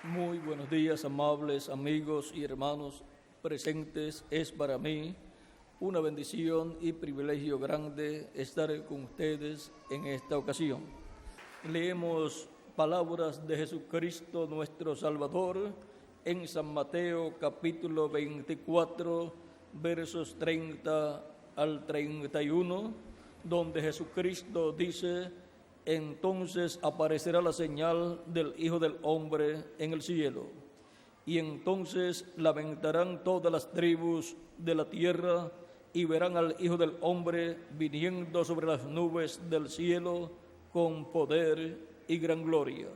Muy buenos días, amables amigos y hermanos presentes. Es para mí una bendición y privilegio grande estar con ustedes en esta ocasión. Leemos palabras de Jesucristo nuestro Salvador en San Mateo capítulo 24, versos 30 al 31, donde Jesucristo dice: entonces aparecerá la señal del Hijo del Hombre en el cielo, y entonces lamentarán todas las tribus de la tierra y verán al Hijo del Hombre viniendo sobre las nubes del cielo con poder y gran gloria.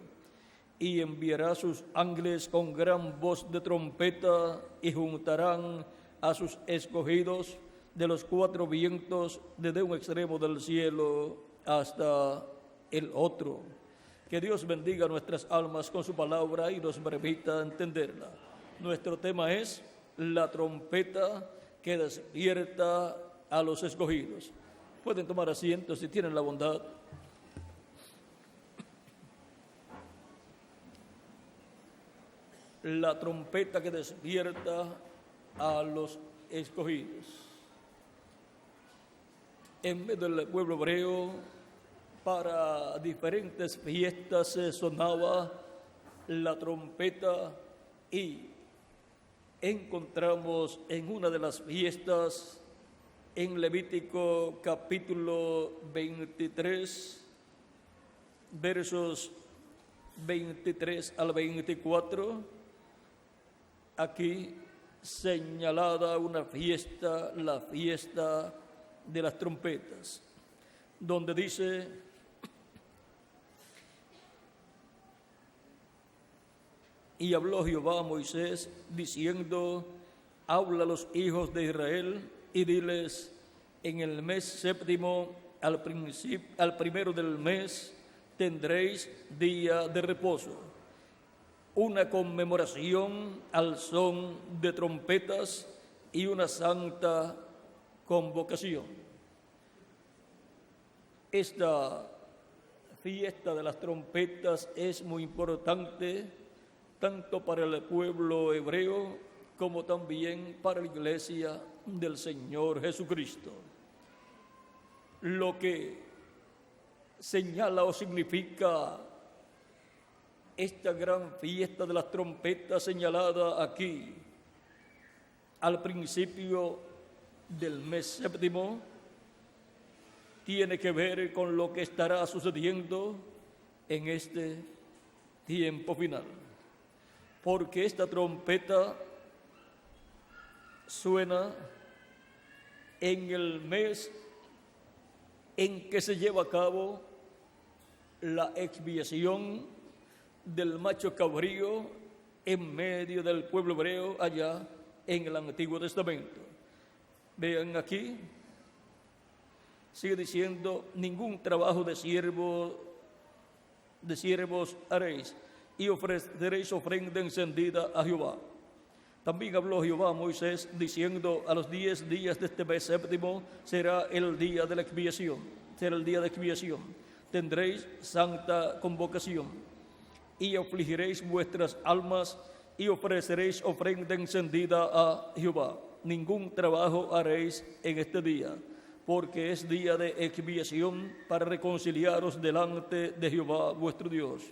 Y enviará a sus ángeles con gran voz de trompeta y juntarán a sus escogidos de los cuatro vientos desde un extremo del cielo hasta el otro. Que Dios bendiga nuestras almas con su palabra y nos permita entenderla. Nuestro tema es la trompeta que despierta a los escogidos. Pueden tomar asiento si tienen la bondad. La trompeta que despierta a los escogidos. En medio del pueblo hebreo, para diferentes fiestas se sonaba la trompeta, y encontramos en una de las fiestas, en Levítico capítulo 23, versos 23 al 24, aquí señalada una fiesta, la fiesta de las trompetas, donde dice: y habló Jehová a Moisés, diciendo: habla a los hijos de Israel y diles: en el mes séptimo, al primero del mes, tendréis día de reposo, una conmemoración al son de trompetas y una santa convocación. Esta fiesta de las trompetas es muy importante tanto para el pueblo hebreo como también para la iglesia del Señor Jesucristo. Lo que señala o significa esta gran fiesta de las trompetas señalada aquí al principio del mes séptimo tiene que ver con lo que estará sucediendo en este tiempo final. Porque esta trompeta suena en el mes en que se lleva a cabo la expiación del macho cabrío en medio del pueblo hebreo allá en el Antiguo Testamento. Vean aquí, sigue diciendo: ningún trabajo de siervos haréis, y ofreceréis ofrenda encendida a Jehová. También habló Jehová a Moisés, diciendo: a los 10 días de este mes séptimo será el día de la expiación, tendréis santa convocación, y afligiréis vuestras almas, y ofreceréis ofrenda encendida a Jehová. Ningún trabajo haréis en este día, porque es día de expiación para reconciliaros delante de Jehová vuestro Dios.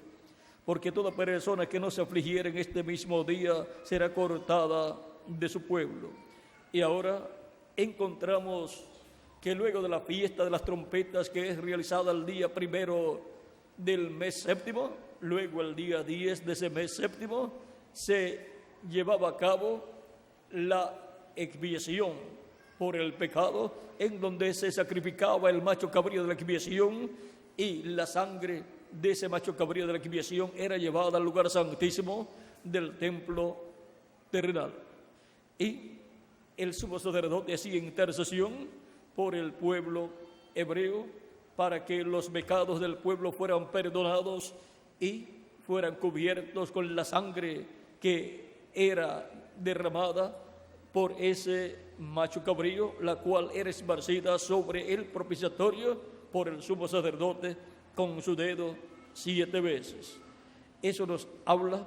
Porque toda persona que no se afligiera en este mismo día será cortada de su pueblo. Y ahora encontramos que luego de la fiesta de las trompetas, que es realizada el día primero del mes séptimo, luego el día 10 de ese mes séptimo, se llevaba a cabo la expiación por el pecado, en donde se sacrificaba el macho cabrío de la expiación, y la sangre de ese macho cabrío de la expiación era llevada al lugar santísimo del templo terrenal. Y el sumo sacerdote hacía intercesión por el pueblo hebreo para que los pecados del pueblo fueran perdonados y fueran cubiertos con la sangre que era derramada por ese macho cabrío, la cual era esparcida sobre el propiciatorio por el sumo sacerdote con su dedo 7 veces. Eso nos habla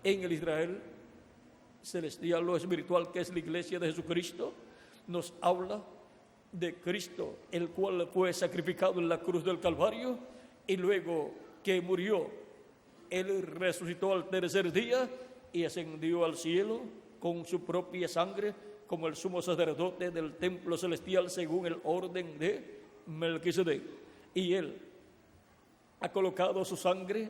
en el Israel celestial o espiritual, que es la iglesia de Jesucristo, nos habla de Cristo, el cual fue sacrificado en la cruz del Calvario, y luego que murió, Él resucitó al tercer día y ascendió al cielo con su propia sangre, como el sumo sacerdote del templo celestial según el orden de Melquisedec. Y Él ha colocado su sangre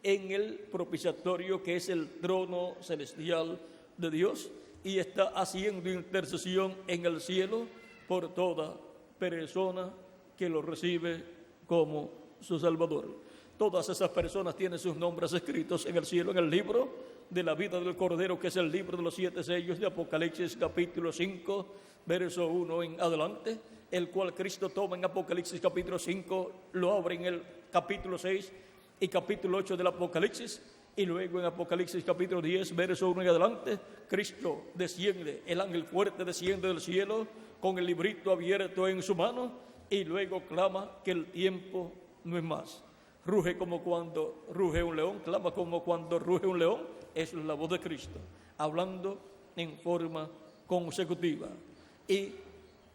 en el propiciatorio, que es el trono celestial de Dios, y está haciendo intercesión en el cielo por toda persona que lo recibe como su Salvador. Todas esas personas tienen sus nombres escritos en el cielo, en el libro de la vida del Cordero, que es el libro de los 7 sellos de Apocalipsis capítulo 5, verso 1 en adelante, el cual Cristo toma en Apocalipsis capítulo 5, lo abre en el capítulo 6 y capítulo 8 del Apocalipsis, y luego en Apocalipsis capítulo 10, verso 1 en adelante, Cristo desciende, el ángel fuerte desciende del cielo con el librito abierto en su mano, y luego clama que el tiempo no es más. Ruge como cuando ruge un león, clama como cuando ruge un león. Es la voz de Cristo, hablando en forma consecutiva. Y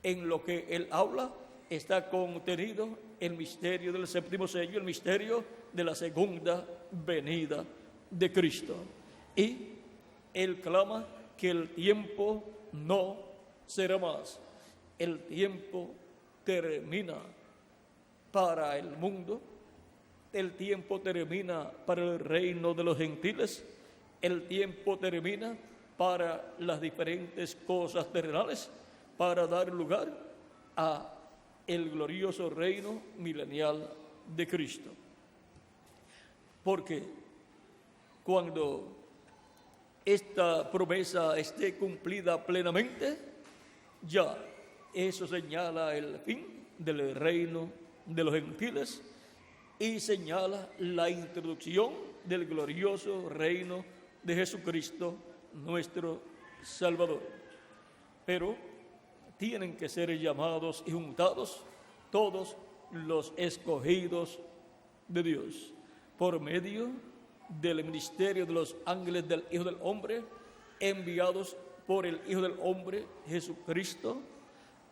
en lo que Él habla está contenido el misterio del séptimo sello, el misterio de la segunda venida de Cristo. Y Él clama que el tiempo no será más. El tiempo termina para el mundo. El tiempo termina para el reino de los gentiles. El tiempo termina para las diferentes cosas terrenales, para dar lugar a el glorioso reino milenial de Cristo. Porque cuando esta promesa esté cumplida plenamente, ya eso señala el fin del reino de los gentiles y señala la introducción del glorioso reino de Jesucristo, nuestro Salvador. Pero tienen que ser llamados y juntados todos los escogidos de Dios por medio del ministerio de los ángeles del Hijo del Hombre, enviados por el Hijo del Hombre, Jesucristo.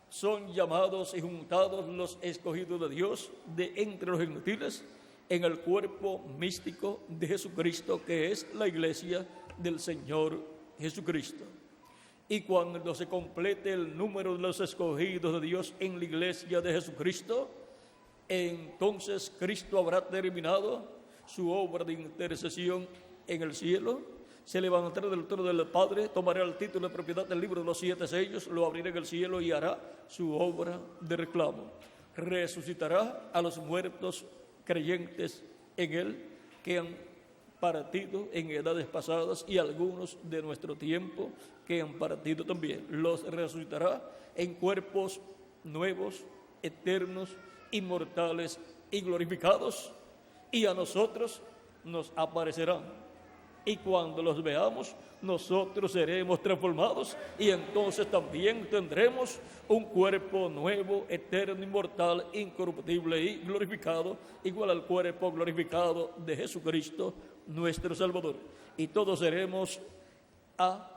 Son llamados y juntados los escogidos de Dios de entre los gentiles en el cuerpo místico de Jesucristo, que es la iglesia del Señor Jesucristo. Y cuando se complete el número de los escogidos de Dios en la iglesia de Jesucristo, entonces Cristo habrá terminado su obra de intercesión en el cielo. Se levantará del trono del Padre, tomará el título de propiedad del libro de los 7 sellos, lo abrirá en el cielo y hará su obra de reclamo. Resucitará a los muertos creyentes en Él, que han partido en edades pasadas, y algunos de nuestro tiempo que han partido también. Los resucitará en cuerpos nuevos, eternos, inmortales y glorificados, y a nosotros nos aparecerán. Y cuando los veamos, nosotros seremos transformados, y entonces también tendremos un cuerpo nuevo, eterno, inmortal, incorruptible y glorificado, igual al cuerpo glorificado de Jesucristo, nuestro Salvador. Y todos seremos a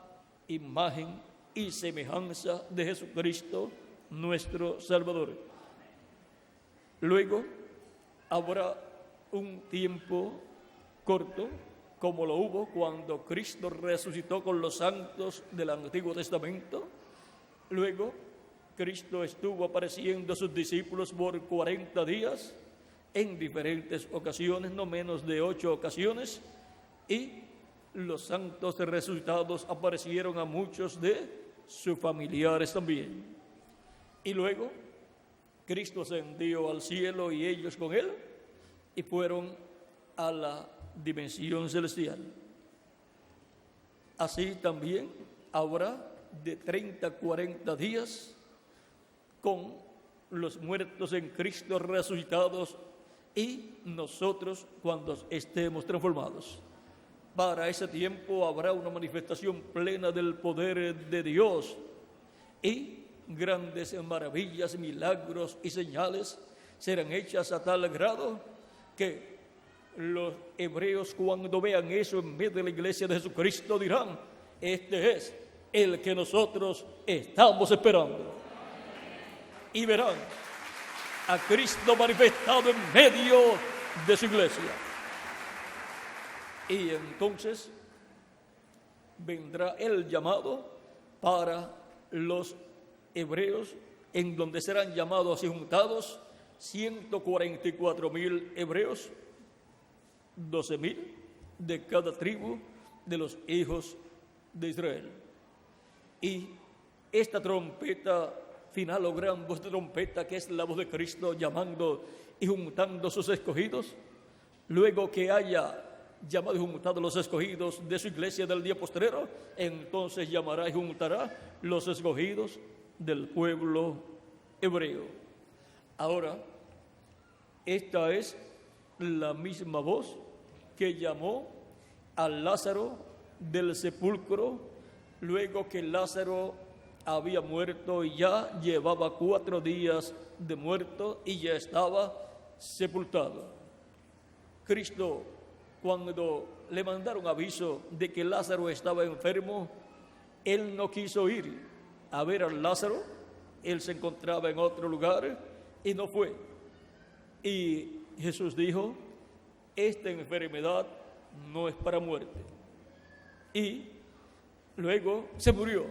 imagen y semejanza de Jesucristo, nuestro Salvador. Luego habrá un tiempo corto, como lo hubo cuando Cristo resucitó con los santos del Antiguo Testamento. Luego, Cristo estuvo apareciendo a sus discípulos por 40 días, en diferentes ocasiones, no menos de 8 ocasiones, y los santos resucitados aparecieron a muchos de sus familiares también. Y luego, Cristo ascendió al cielo y ellos con Él, y fueron a la dimensión celestial. Así también habrá de 30 a 40 días con los muertos en Cristo resucitados y nosotros cuando estemos transformados. Para ese tiempo habrá una manifestación plena del poder de Dios y grandes maravillas, milagros y señales serán hechas a tal grado que los hebreos, cuando vean eso en medio de la iglesia de Jesucristo, dirán: este es el que nosotros estamos esperando. Y verán a Cristo manifestado en medio de su iglesia. Y entonces vendrá el llamado para los hebreos, en donde serán llamados y juntados 144,000 hebreos, 12,000 de cada tribu de los hijos de Israel. Y esta trompeta final o gran voz de trompeta, que es la voz de Cristo llamando y juntando sus escogidos, luego que haya llamado y juntado los escogidos de su iglesia del día postrero, entonces llamará y juntará los escogidos del pueblo hebreo. Ahora, esta es la misma voz que llamó a Lázaro del sepulcro, luego que Lázaro había muerto y ya llevaba 4 días de muerto y ya estaba sepultado. Cristo, cuando le mandaron aviso de que Lázaro estaba enfermo, él no quiso ir a ver a Lázaro, él se encontraba en otro lugar y no fue. Y Jesús dijo: esta enfermedad no es para muerte. Y luego se murió.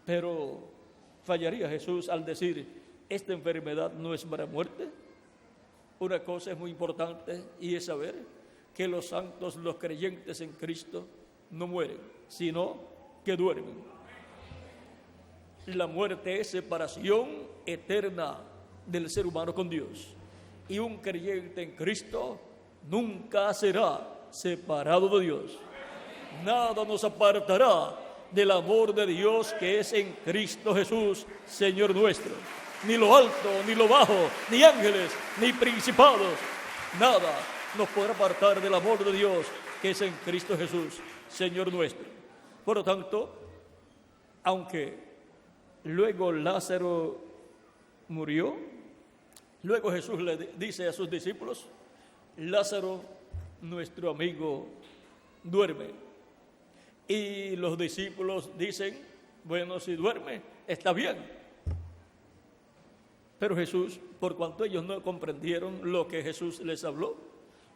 Pero ¿fallaría Jesús al decir: esta enfermedad no es para muerte? Una cosa es muy importante, y es saber que los santos, los creyentes en Cristo, no mueren, sino que duermen. La muerte es separación eterna del ser humano con Dios. Y un creyente en Cristo nunca será separado de Dios. Nada nos apartará del amor de Dios que es en Cristo Jesús, Señor nuestro. Ni lo alto, ni lo bajo, ni ángeles, ni principados, nada nos podrá apartar del amor de Dios que es en Cristo Jesús, Señor nuestro. Por lo tanto, aunque luego Lázaro murió, luego Jesús le dice a sus discípulos: Lázaro, nuestro amigo, duerme. Y los discípulos dicen: bueno, si duerme, está bien. Pero Jesús, por cuanto ellos no comprendieron lo que Jesús les habló,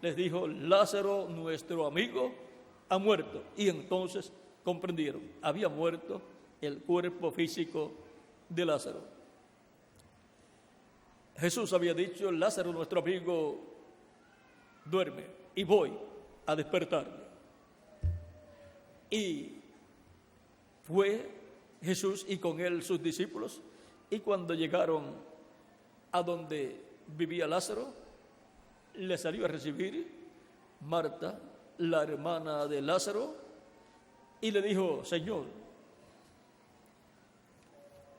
les dijo: Lázaro, nuestro amigo, ha muerto. Y entonces comprendieron: había muerto el cuerpo físico de Lázaro. Jesús había dicho: Lázaro, nuestro amigo, duerme y voy a despertarle. Y fue Jesús y con él sus discípulos, y cuando llegaron a donde vivía Lázaro, le salió a recibir Marta, la hermana de Lázaro, y le dijo: Señor,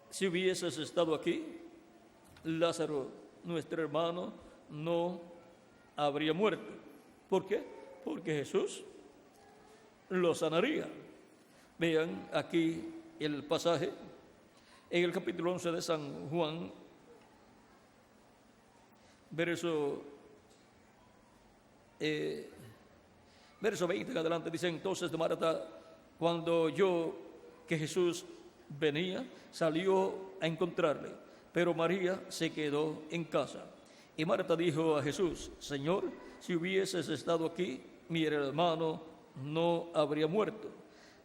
si hubieses estado aquí, Lázaro, nuestro hermano, no habría muerto. ¿Por qué? Porque Jesús lo sanaría. Vean aquí el pasaje en el capítulo 11 de San Juan, verso 20 en adelante. Dice: entonces de Marta, cuando oyó que Jesús venía, salió a encontrarle, pero María se quedó en casa. Y Marta dijo a Jesús: Señor, si hubieses estado aquí, mi hermano no habría muerto.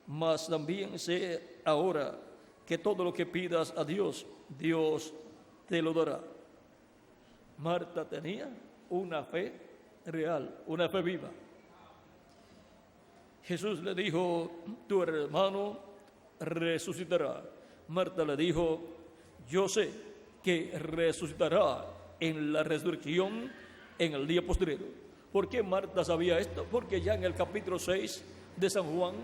Mas también sé ahora que todo lo que pidas a Dios, Dios te lo dará. Marta tenía una fe real, una fe viva. Jesús le dijo: tu hermano resucitará. Marta le dijo: yo sé que resucitará en la resurrección en el día postrero. ¿Por qué Marta sabía esto? Porque ya en el capítulo 6 de San Juan,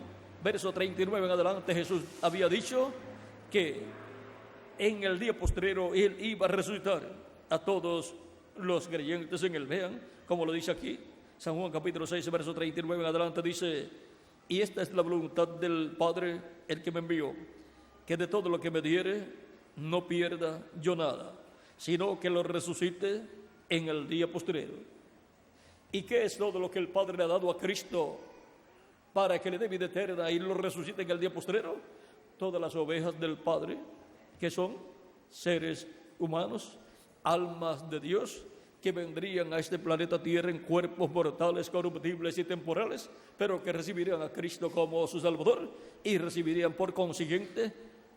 verso 39 en adelante, Jesús había dicho que en el día postrero Él iba a resucitar a todos los creyentes en Él. Vean como lo dice aquí, San Juan capítulo 6, verso 39 en adelante, dice: y esta es la voluntad del Padre, el que me envió, que de todo lo que me diere no pierda yo nada, sino que lo resucite en el día postrero. ¿Y qué es todo lo que el Padre le ha dado a Cristo para que le dé vida eterna y lo resucite en el día postrero? Todas las ovejas del Padre, que son seres humanos, almas de Dios, que vendrían a este planeta Tierra en cuerpos mortales, corruptibles y temporales, pero que recibirían a Cristo como su Salvador y recibirían por consiguiente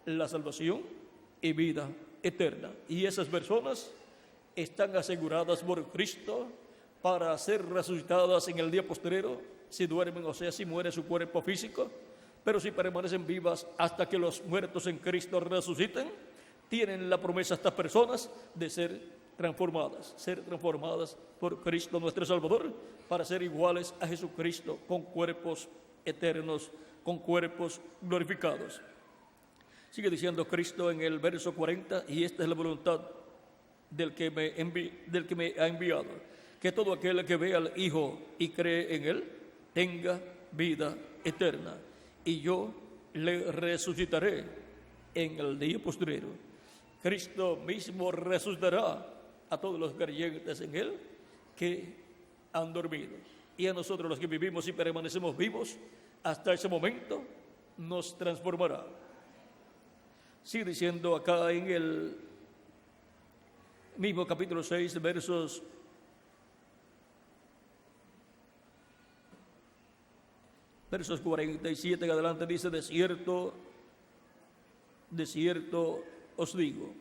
la salvación y vida eterna. Y esas personas están aseguradas por Cristo para ser resucitadas en el día postrero, si duermen, o sea, si muere su cuerpo físico, pero si permanecen vivas hasta que los muertos en Cristo resuciten, tienen la promesa estas personas de ser transformadas por Cristo nuestro Salvador, para ser iguales a Jesucristo, con cuerpos eternos, con cuerpos glorificados. Sigue diciendo Cristo en el verso 40, y esta es la voluntad del que me ha enviado, que todo aquel que ve al Hijo y cree en Él, tenga vida eterna, y yo le resucitaré en el día postrero. Cristo mismo resucitará a todos los creyentes en Él que han dormido. Y a nosotros, los que vivimos y permanecemos vivos hasta ese momento, nos transformará. Sigue diciendo acá en el mismo capítulo 6, versos 47 en adelante, dice: de cierto os digo,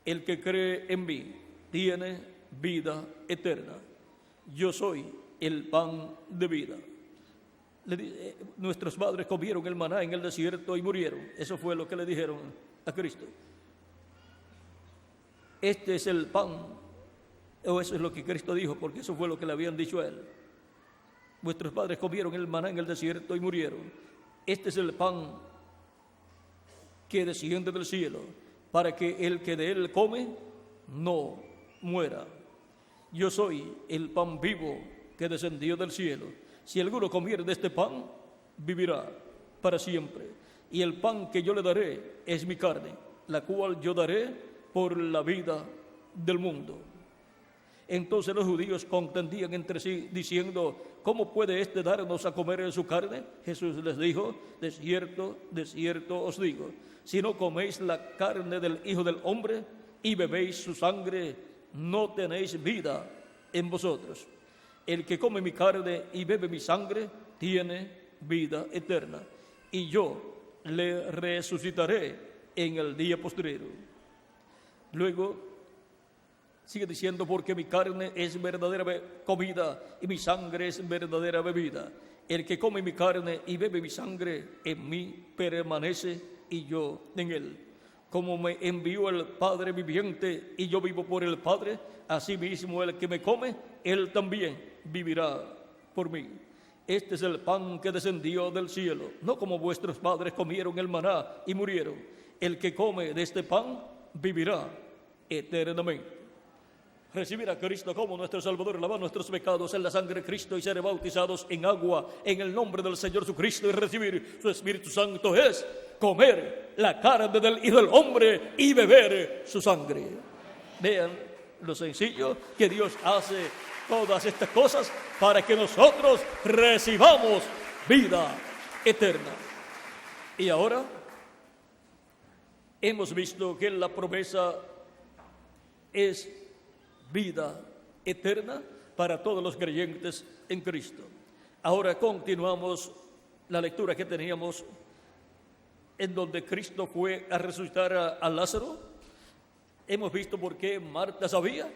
el que cree en mí tiene vida eterna. Yo soy el pan de vida. Nuestros padres comieron el maná en el desierto y murieron. Eso fue lo que le dijeron a Cristo. Este es el pan, o eso es lo que Cristo dijo, porque eso fue lo que le habían dicho a él. Vuestros padres comieron el maná en el desierto y murieron. Este es el pan que desciende del cielo, para que el que de él come no muera. Yo soy el pan vivo que descendió del cielo. Si alguno comiere de este pan, vivirá para siempre. Y el pan que yo le daré es mi carne, la cual yo daré por la vida del mundo. Entonces los judíos contendían entre sí, diciendo: ¿cómo puede éste darnos a comer de su carne? Jesús les dijo: de cierto os digo, si no coméis la carne del Hijo del Hombre y bebéis su sangre, no tenéis vida en vosotros. El que come mi carne y bebe mi sangre tiene vida eterna, y yo le resucitaré en el día postrero. Luego sigue diciendo: porque mi carne es verdadera comida y mi sangre es verdadera bebida. El que come mi carne y bebe mi sangre, en mí permanece y yo en él. Como me envió el Padre viviente y yo vivo por el Padre, asimismo el que me come, él también vivirá por mí. Este es el pan que descendió del cielo, no como vuestros padres comieron el maná y murieron. El que come de este pan vivirá eternamente. Recibir a Cristo como nuestro Salvador, lavar nuestros pecados en la sangre de Cristo y ser bautizados en agua en el nombre del Señor Jesucristo y recibir su Espíritu Santo es comer la carne del Hijo del Hombre y beber su sangre. Vean lo sencillo que Dios hace todas estas cosas para que nosotros recibamos vida eterna. Y ahora hemos visto que la promesa es vida eterna para todos los creyentes en Cristo. Ahora continuamos la lectura que teníamos en donde Cristo fue a resucitar a Lázaro. Hemos visto por qué Marta sabía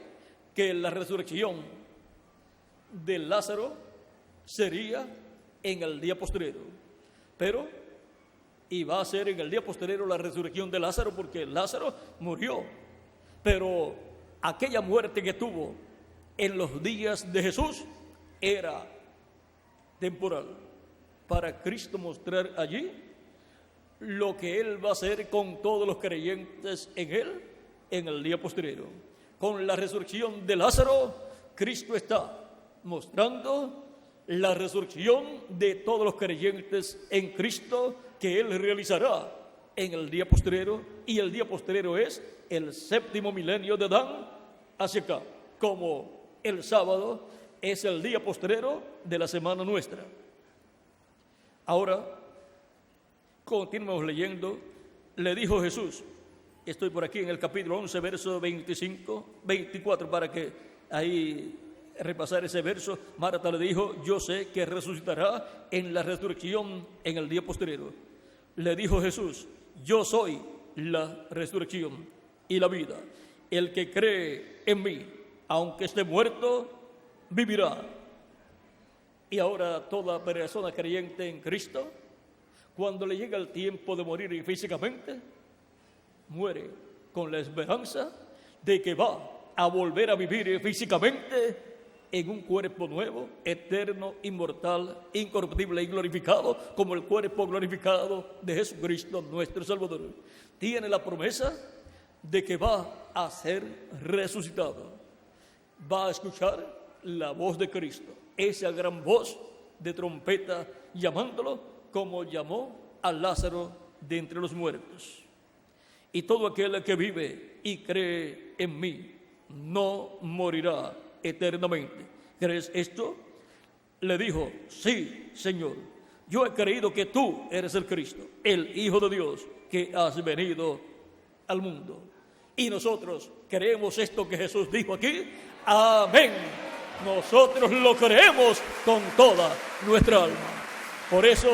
que la resurrección de Lázaro sería en el día postrero, pero iba a ser en el día postrero la resurrección de Lázaro, porque Lázaro murió, pero aquella muerte que tuvo en los días de Jesús era temporal, para Cristo mostrar allí lo que Él va a hacer con todos los creyentes en Él en el día postrero. Con la resurrección de Lázaro, Cristo está mostrando la resurrección de todos los creyentes en Cristo que Él realizará en el día postrero, y el día postrero es el séptimo milenio de Adán hacia acá, como el sábado es el día postrero de la semana nuestra. Ahora, continuamos leyendo. Le dijo Jesús, estoy por aquí en el capítulo 11, verso 25, 24, para que ahí repasar ese verso. Marta le dijo, yo sé que resucitará en la resurrección en el día postrero. Le dijo Jesús, yo soy la resurrección y la vida. El que cree en mí, aunque esté muerto, vivirá. Y ahora toda persona creyente en Cristo, cuando le llega el tiempo de morir físicamente, muere con la esperanza de que va a volver a vivir físicamente en un cuerpo nuevo, eterno, inmortal, incorruptible y glorificado, como el cuerpo glorificado de Jesucristo, nuestro Salvador. Tiene la promesa de que va a ser resucitado. Va a escuchar la voz de Cristo, esa gran voz de trompeta, llamándolo como llamó a Lázaro de entre los muertos. Y todo aquel que vive y cree en mí no morirá eternamente. ¿Crees esto? Le dijo, sí, Señor, yo he creído que tú eres el Cristo, el Hijo de Dios, que has venido al mundo. Y nosotros creemos esto que Jesús dijo aquí. Amén. Nosotros lo creemos con toda nuestra alma. Por eso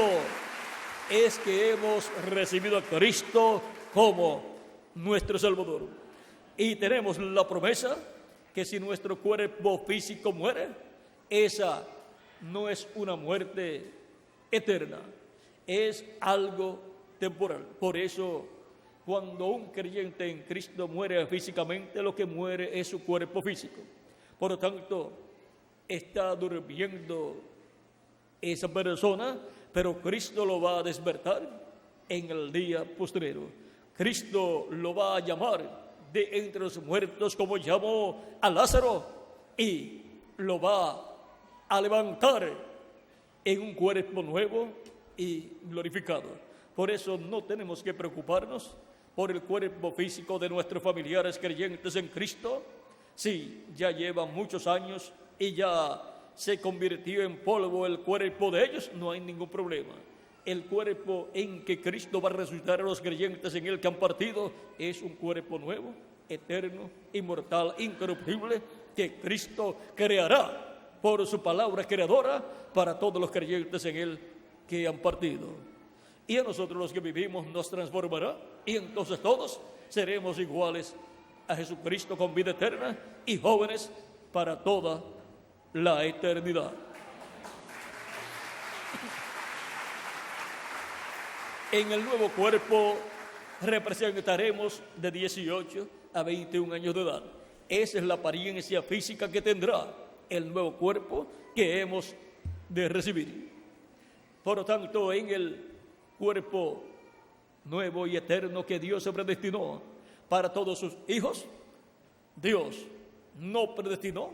es que hemos recibido a Cristo como nuestro Salvador. Y tenemos la promesa que si nuestro cuerpo físico muere, esa no es una muerte eterna, es algo temporal. Por eso, cuando un creyente en Cristo muere físicamente, lo que muere es su cuerpo físico. Por lo tanto, está durmiendo esa persona, pero Cristo lo va a despertar en el día postrero. Cristo lo va a llamar de entre los muertos, como llamó a Lázaro, y lo va a levantar en un cuerpo nuevo y glorificado. Por eso no tenemos que preocuparnos por el cuerpo físico de nuestros familiares creyentes en Cristo. Sí, ya llevan muchos años y ya se convirtió en polvo el cuerpo de ellos, no hay ningún problema. El cuerpo en que Cristo va a resucitar a los creyentes en Él que han partido es un cuerpo nuevo, eterno, inmortal, incorruptible, que Cristo creará por su palabra creadora para todos los creyentes en Él que han partido. Y a nosotros los que vivimos nos transformará, y entonces todos seremos iguales a Jesucristo con vida eterna y jóvenes para toda la eternidad. En el nuevo cuerpo representaremos de 18 a 21 años de edad. Esa es la apariencia física que tendrá el nuevo cuerpo que hemos de recibir. Por lo tanto, en el cuerpo nuevo y eterno que Dios se predestinó para todos sus hijos, Dios no predestinó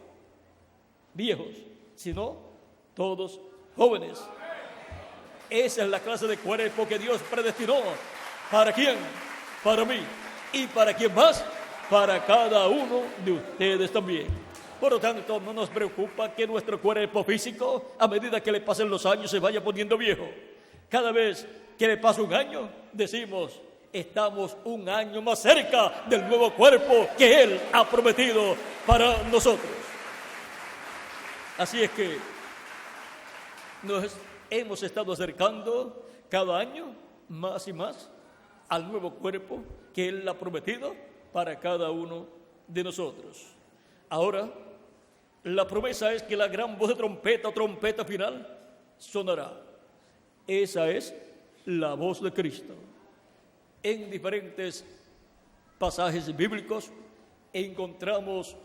viejos, sino todos jóvenes. Esa es la clase de cuerpo que Dios predestinó. ¿Para quién? Para mí. ¿Y para quién más? Para cada uno de ustedes también. Por lo tanto, no nos preocupa que nuestro cuerpo físico, a medida que le pasen los años, se vaya poniendo viejo. Cada vez que le pasa un año, decimos, estamos un año más cerca del nuevo cuerpo que Él ha prometido para nosotros. Así es que nos hemos estado acercando cada año más y más al nuevo cuerpo que Él ha prometido para cada uno de nosotros. Ahora, la promesa es que la gran voz de trompeta o trompeta final sonará. Esa es la voz de Cristo. En diferentes pasajes bíblicos encontramos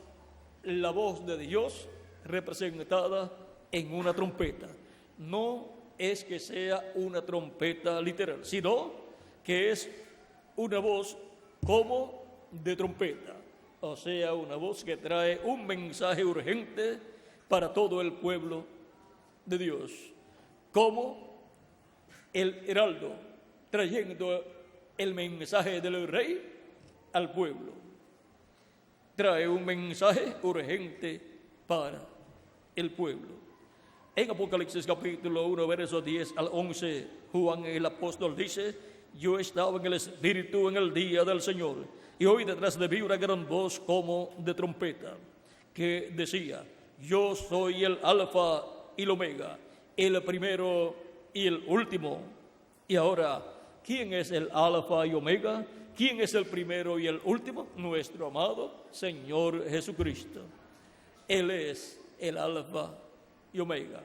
la voz de Dios representada en una trompeta. No es que sea una trompeta literal, sino que es una voz como de trompeta, o sea, una voz que trae un mensaje urgente para todo el pueblo de Dios, como el heraldo trayendo el mensaje del rey al pueblo. Trae un mensaje urgente para el pueblo. En Apocalipsis capítulo 1, versos 10 al 11, Juan el apóstol dice: yo estaba en el Espíritu en el día del Señor, y oí detrás de mí una gran voz como de trompeta, que decía: yo soy el Alfa y el Omega, el primero y el último. Y ahora, ¿quién es el Alfa y Omega? ¿Quién es el primero y el último? Nuestro amado Señor Jesucristo. Él es el Alfa y Omega,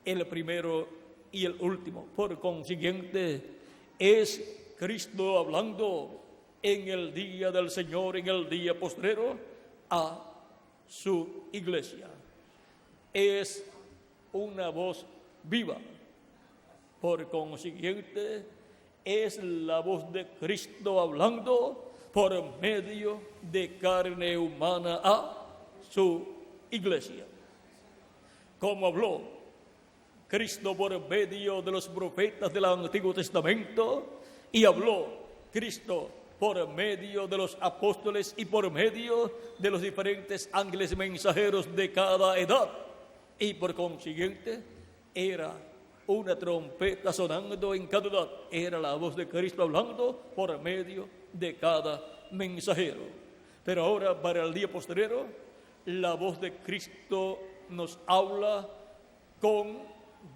el primero y el último. Por consiguiente, es Cristo hablando en el día del Señor, en el día postrero, a su iglesia. Es una voz viva. Por consiguiente, es la voz de Cristo hablando por medio de carne humana a su iglesia. Como habló Cristo por medio de los profetas del Antiguo Testamento, y habló Cristo por medio de los apóstoles y por medio de los diferentes ángeles mensajeros de cada edad. Y por consiguiente, era una trompeta sonando en cada edad. Era la voz de Cristo hablando por medio de cada mensajero. Pero ahora, para el día postrero, la voz de Cristo nos habla con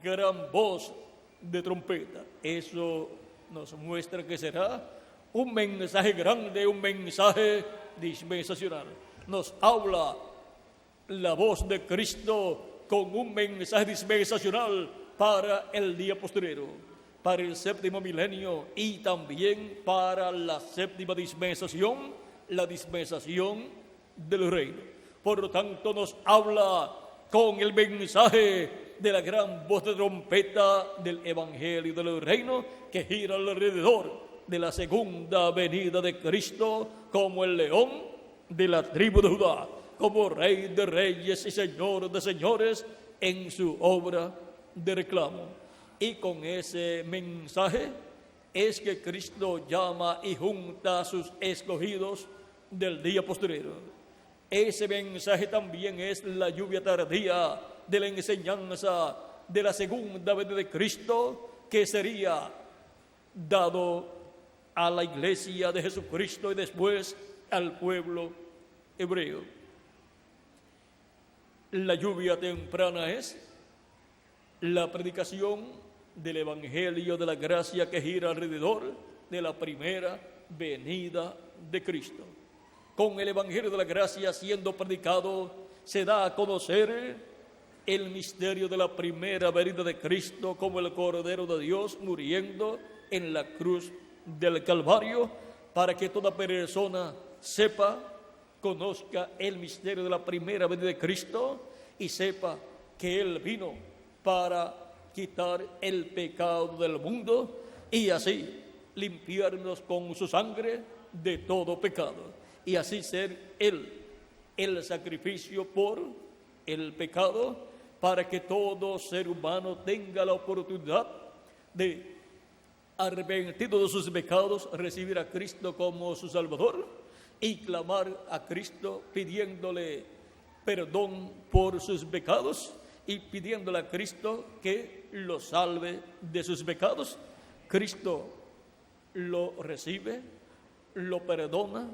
gran voz de trompeta. Eso nos muestra que será un mensaje grande, un mensaje dispensacional. Nos habla la voz de Cristo con un mensaje dispensacional para el día postrero, para el séptimo milenio y también para la séptima dispensación, la dispensación del reino. Por lo tanto, nos habla con el mensaje de la gran voz de trompeta del Evangelio del reino, que gira alrededor de la segunda venida de Cristo como el león de la tribu de Judá, como Rey de reyes y Señor de señores en su obra de reclamo. Y con ese mensaje es que Cristo llama y junta a sus escogidos del día postrero. Ese mensaje también es la lluvia tardía de la enseñanza de la segunda venida de Cristo, que sería dado a la iglesia de Jesucristo y después al pueblo hebreo. La lluvia temprana es la predicación del Evangelio de la gracia que gira alrededor de la primera venida de Cristo. Con el Evangelio de la gracia siendo predicado, se da a conocer el misterio de la primera venida de Cristo como el Cordero de Dios muriendo en la cruz del Calvario, para que toda persona sepa, conozca el misterio de la primera venida de Cristo y sepa que Él vino para quitar el pecado del mundo y así limpiarnos con su sangre de todo pecado, y así ser Él el sacrificio por el pecado, para que todo ser humano tenga la oportunidad de, arrepentido de sus pecados, recibir a Cristo como su Salvador y clamar a Cristo pidiéndole perdón por sus pecados y pidiéndole a Cristo que lo salve de sus pecados. Cristo lo recibe, lo perdona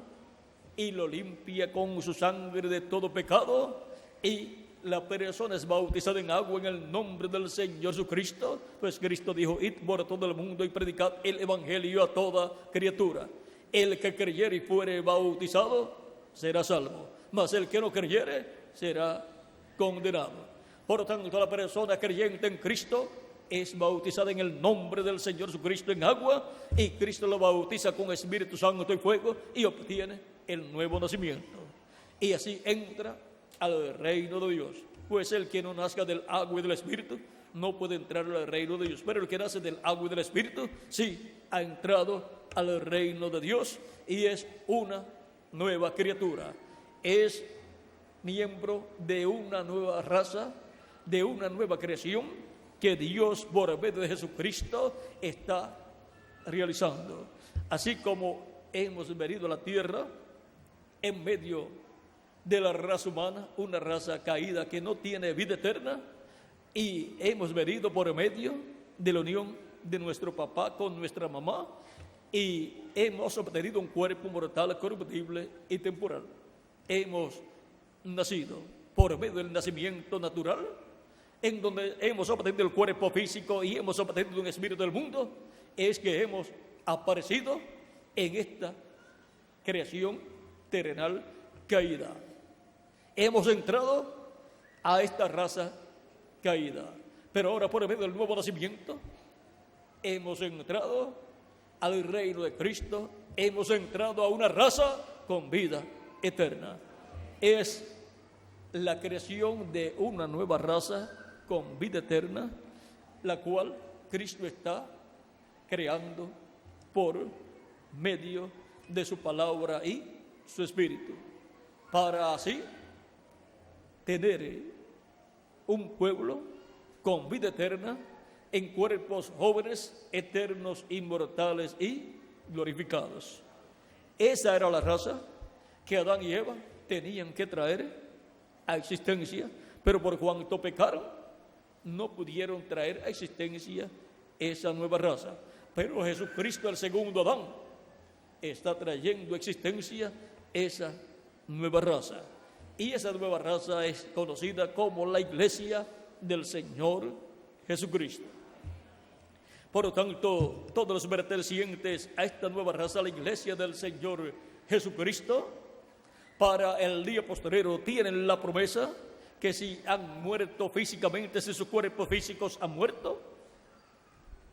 y lo limpia con su sangre de todo pecado, y la persona es bautizada en agua en el nombre del Señor Jesucristo, pues Cristo dijo: id por todo el mundo y predicad el Evangelio a toda criatura. El que creyere y fuere bautizado será salvo, mas el que no creyere será condenado. Por lo tanto, la persona creyente en Cristo es bautizada en el nombre del Señor Jesucristo en agua, y Cristo lo bautiza con Espíritu Santo y fuego, y obtiene el nuevo nacimiento. Y así entra al reino de Dios. Pues el que no nazca del agua y del Espíritu no puede entrar al reino de Dios, pero el que nace del agua y del Espíritu sí ha entrado al reino de Dios y es una nueva criatura. Es miembro de una nueva raza, de una nueva creación que Dios por medio de Jesucristo está realizando. Así como hemos venido a la tierra en medio de la raza humana, una raza caída que no tiene vida eterna, y hemos venido por medio de la unión de nuestro papá con nuestra mamá, y hemos obtenido un cuerpo mortal, corruptible y temporal. Hemos nacido por medio del nacimiento natural, en donde hemos obtenido el cuerpo físico y hemos obtenido un espíritu del mundo. Es que hemos aparecido en esta creación terrenal caída. Hemos entrado a esta raza caída, pero ahora por medio del nuevo nacimiento hemos entrado al reino de Cristo, hemos entrado a una raza con vida eterna. Es la creación de una nueva raza con vida eterna, la cual Cristo está creando por medio de su palabra y su espíritu, para así tener un pueblo con vida eterna en cuerpos jóvenes, eternos, inmortales y glorificados. Esa era la raza que Adán y Eva tenían que traer a existencia, pero por cuanto pecaron, no pudieron traer a existencia esa nueva raza. Pero Jesucristo, el segundo Adán, está trayendo a existencia esa nueva raza. Y esa nueva raza es conocida como la Iglesia del Señor Jesucristo. Por lo tanto, todos los pertenecientes a esta nueva raza, la Iglesia del Señor Jesucristo, para el día postrero tienen la promesa que si han muerto físicamente, si sus cuerpos físicos han muerto,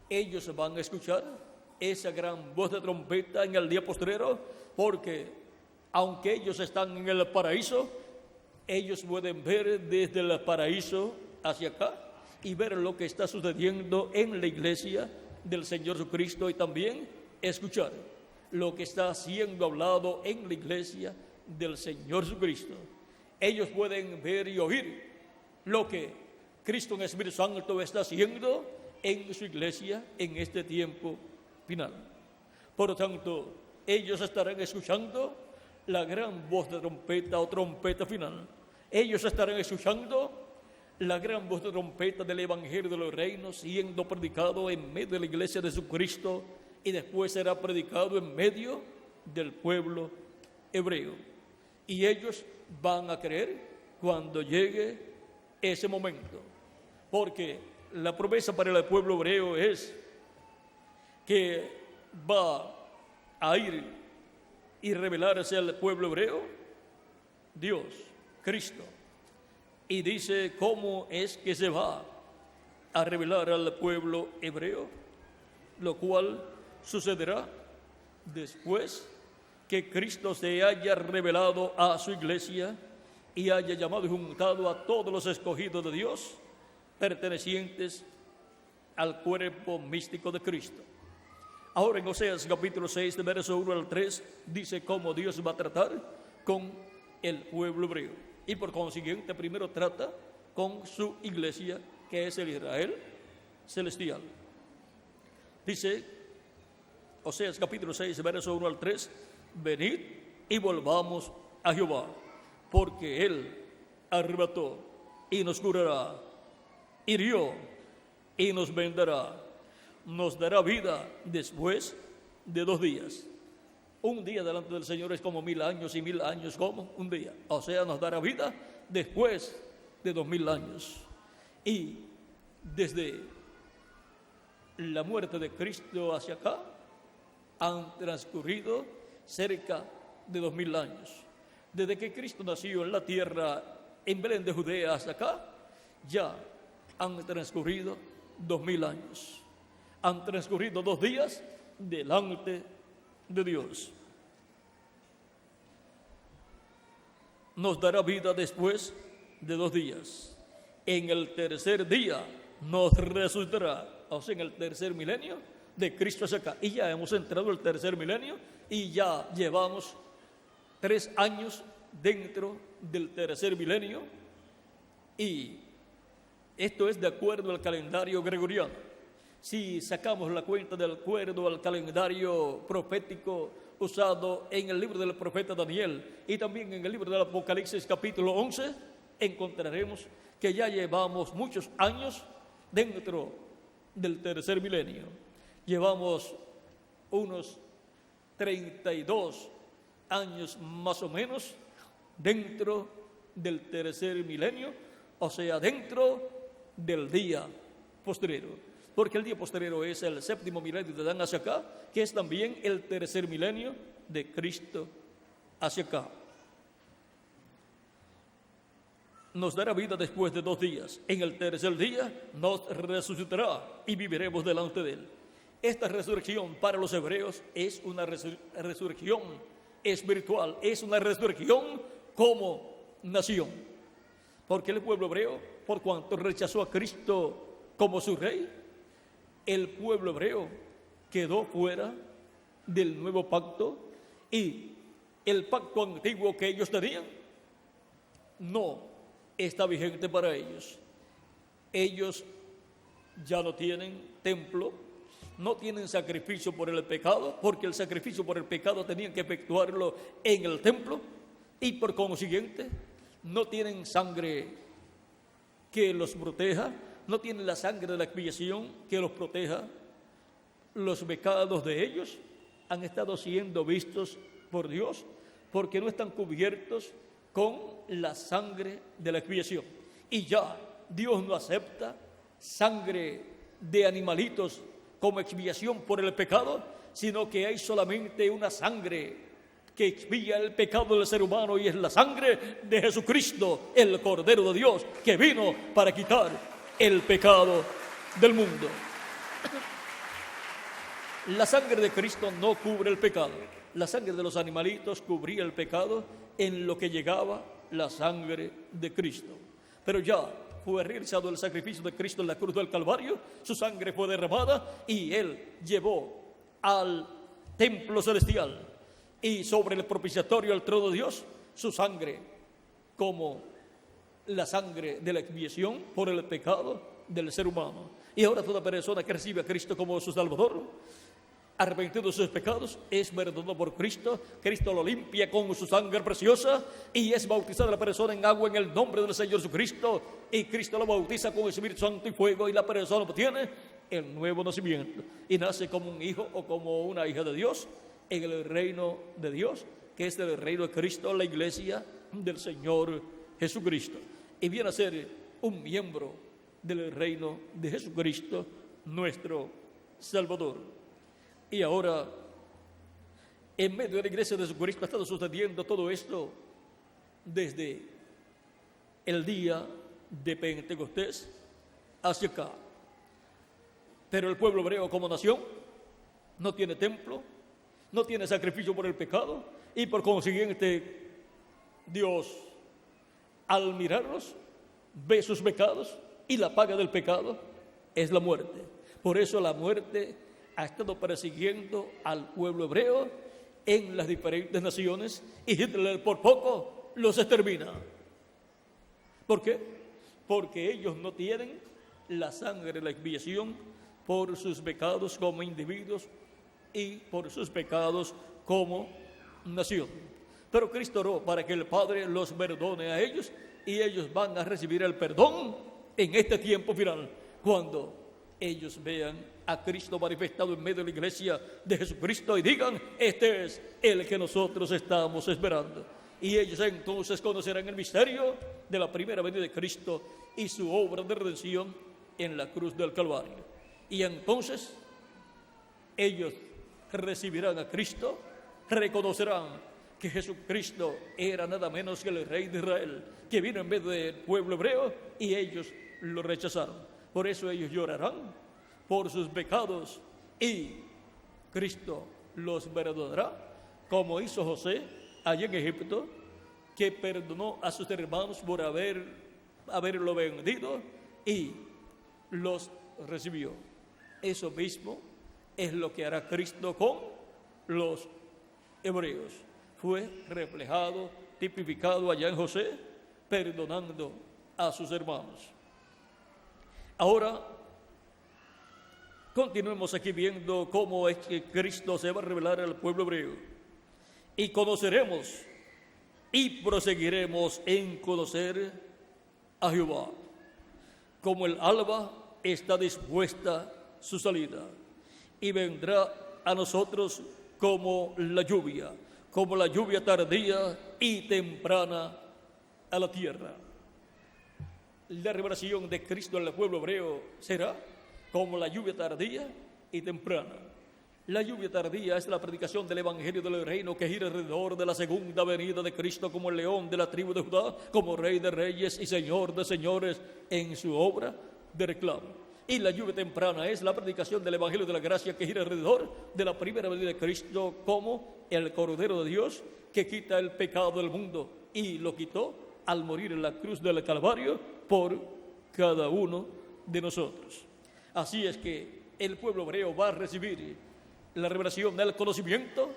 ellos van a escuchar esa gran voz de trompeta en el día postrero, porque aunque ellos están en el paraíso, ellos pueden ver desde el paraíso hacia acá y ver lo que está sucediendo en la iglesia del Señor Jesucristo, y también escuchar lo que está siendo hablado en la iglesia del Señor Jesucristo. Ellos pueden ver y oír lo que Cristo en el Espíritu Santo está haciendo en su iglesia en este tiempo final. Por lo tanto, ellos estarán escuchando la gran voz de trompeta o trompeta final. Ellos estarán escuchando la gran voz de trompeta del Evangelio de los Reinos siendo predicado en medio de la iglesia de Jesucristo, y después será predicado en medio del pueblo hebreo. Y ellos van a creer cuando llegue ese momento, porque la promesa para el pueblo hebreo es que va a ir y revelarse al pueblo hebreo Dios, Cristo. Y dice cómo es que se va a revelar al pueblo hebreo, lo cual sucederá después que Cristo se haya revelado a su iglesia y haya llamado y juntado a todos los escogidos de Dios pertenecientes al cuerpo místico de Cristo. Ahora en Oseas capítulo 6, de verso 1 al 3, dice cómo Dios va a tratar con el pueblo hebreo. Y por consiguiente, primero trata con su iglesia, que es el Israel celestial. Dice Oseas capítulo 6, verso 1 al 3, venid y volvamos a Jehová, porque Él arrebató y nos curará, hirió y nos vendará, nos dará vida después de 2 días. Un día delante del Señor es como 1000 años, y 1000 años como un día. O sea, nos dará vida después de 2000 años. Y desde la muerte de Cristo hacia acá han transcurrido cerca de 2000 años. Desde que Cristo nació en la tierra, en Belén de Judea, hasta acá, ya han transcurrido 2000 años. Han transcurrido 2 días delante de Dios. Nos dará vida después de 2 días. En el tercer día nos resucitará. O sea, en el tercer milenio de Cristo hacia acá. Y ya hemos entrado al tercer milenio y ya llevamos 3 años dentro del tercer milenio. Y esto es de acuerdo al calendario gregoriano. Si sacamos la cuenta del acuerdo al calendario profético usado en el libro del profeta Daniel y también en el libro del Apocalipsis capítulo 11, encontraremos que ya llevamos muchos años dentro del tercer milenio. Llevamos unos 32 años más o menos dentro del tercer milenio, o sea, dentro del día postrero, porque el día postrero es el séptimo milenio de Adán hacia acá, que es también el tercer milenio de Cristo hacia acá. Nos dará vida después de 2 días. En el tercer día nos resucitará y viviremos delante de Él. Esta resurrección para los hebreos es una resurrección espiritual, es una resurrección como nación. Porque el pueblo hebreo, por cuanto rechazó a Cristo como su rey, el pueblo hebreo quedó fuera del nuevo pacto y el pacto antiguo que ellos tenían no está vigente para ellos. Ellos ya no tienen templo, no tienen sacrificio por el pecado, porque el sacrificio por el pecado tenían que efectuarlo en el templo, y por consiguiente no tienen sangre que los proteja, no tienen la sangre de la expiación que los proteja. Los pecados de ellos han estado siendo vistos por Dios porque no están cubiertos con la sangre de la expiación. Y ya Dios no acepta sangre de animalitos como expiación por el pecado, sino que hay solamente una sangre que expía el pecado del ser humano, y es la sangre de Jesucristo, el Cordero de Dios, que vino para quitar el pecado del mundo. La sangre de Cristo no cubre el pecado. La sangre de los animalitos cubría el pecado en lo que llegaba la sangre de Cristo. Pero ya fue realizado el sacrificio de Cristo en la cruz del Calvario, su sangre fue derramada y Él llevó al templo celestial y sobre el propiciatorio, el trono de Dios, su sangre como la sangre de la expiación por el pecado del ser humano. Y ahora toda persona que recibe a Cristo como su Salvador, arrepentido de sus pecados, es perdonado por Cristo. Cristo lo limpia con su sangre preciosa y es bautizada la persona en agua en el nombre del Señor Jesucristo, y Cristo lo bautiza con el Espíritu Santo y fuego, y la persona obtiene el nuevo nacimiento y nace como un hijo o como una hija de Dios en el reino de Dios, que es el reino de Cristo, la iglesia del Señor Jesucristo, y viene a ser un miembro del reino de Jesucristo, nuestro Salvador. Y ahora, en medio de la iglesia de Jesucristo ha estado sucediendo todo esto desde el día de Pentecostés hacia acá. Pero el pueblo hebreo como nación no tiene templo, no tiene sacrificio por el pecado, y por consiguiente Dios, al mirarlos, ve sus pecados, y la paga del pecado es la muerte. Por eso la muerte ha estado persiguiendo al pueblo hebreo en las diferentes naciones, y Hitler por poco los extermina. ¿Por qué? Porque ellos no tienen la sangre de la expiación por sus pecados como individuos y por sus pecados como nación. Pero Cristo oró para que el Padre los perdone a ellos, y ellos van a recibir el perdón en este tiempo final, cuando ellos vean a Cristo manifestado en medio de la iglesia de Jesucristo y digan: este es el que nosotros estamos esperando. Y ellos entonces conocerán el misterio de la primera venida de Cristo y su obra de redención en la cruz del Calvario. Y entonces ellos recibirán a Cristo, reconocerán que Jesucristo era nada menos que el Rey de Israel, que vino en vez del pueblo hebreo, y ellos lo rechazaron. Por eso ellos llorarán por sus pecados y Cristo los perdonará, como hizo José allá en Egipto, que perdonó a sus hermanos por haberlo vendido y los recibió. Eso mismo es lo que hará Cristo con los hebreos. Fue reflejado, tipificado allá en José, perdonando a sus hermanos. Ahora, continuemos aquí viendo cómo es que Cristo se va a revelar al pueblo hebreo. y conoceremos y proseguiremos en conocer a Jehová. Como el alba está dispuesta su salida, y vendrá a nosotros como la lluvia tardía y temprana a la tierra. La revelación de Cristo al pueblo hebreo será como la lluvia tardía y temprana. La lluvia tardía es la predicación del Evangelio del Reino que gira alrededor de la segunda venida de Cristo como el león de la tribu de Judá, como Rey de reyes y Señor de señores en su obra de reclamo. Y la lluvia temprana es la predicación del Evangelio de la gracia que gira alrededor de la primera venida de Cristo como el Cordero de Dios que quita el pecado del mundo, y lo quitó al morir en la cruz del Calvario por cada uno de nosotros. Así es que el pueblo hebreo va a recibir la revelación del conocimiento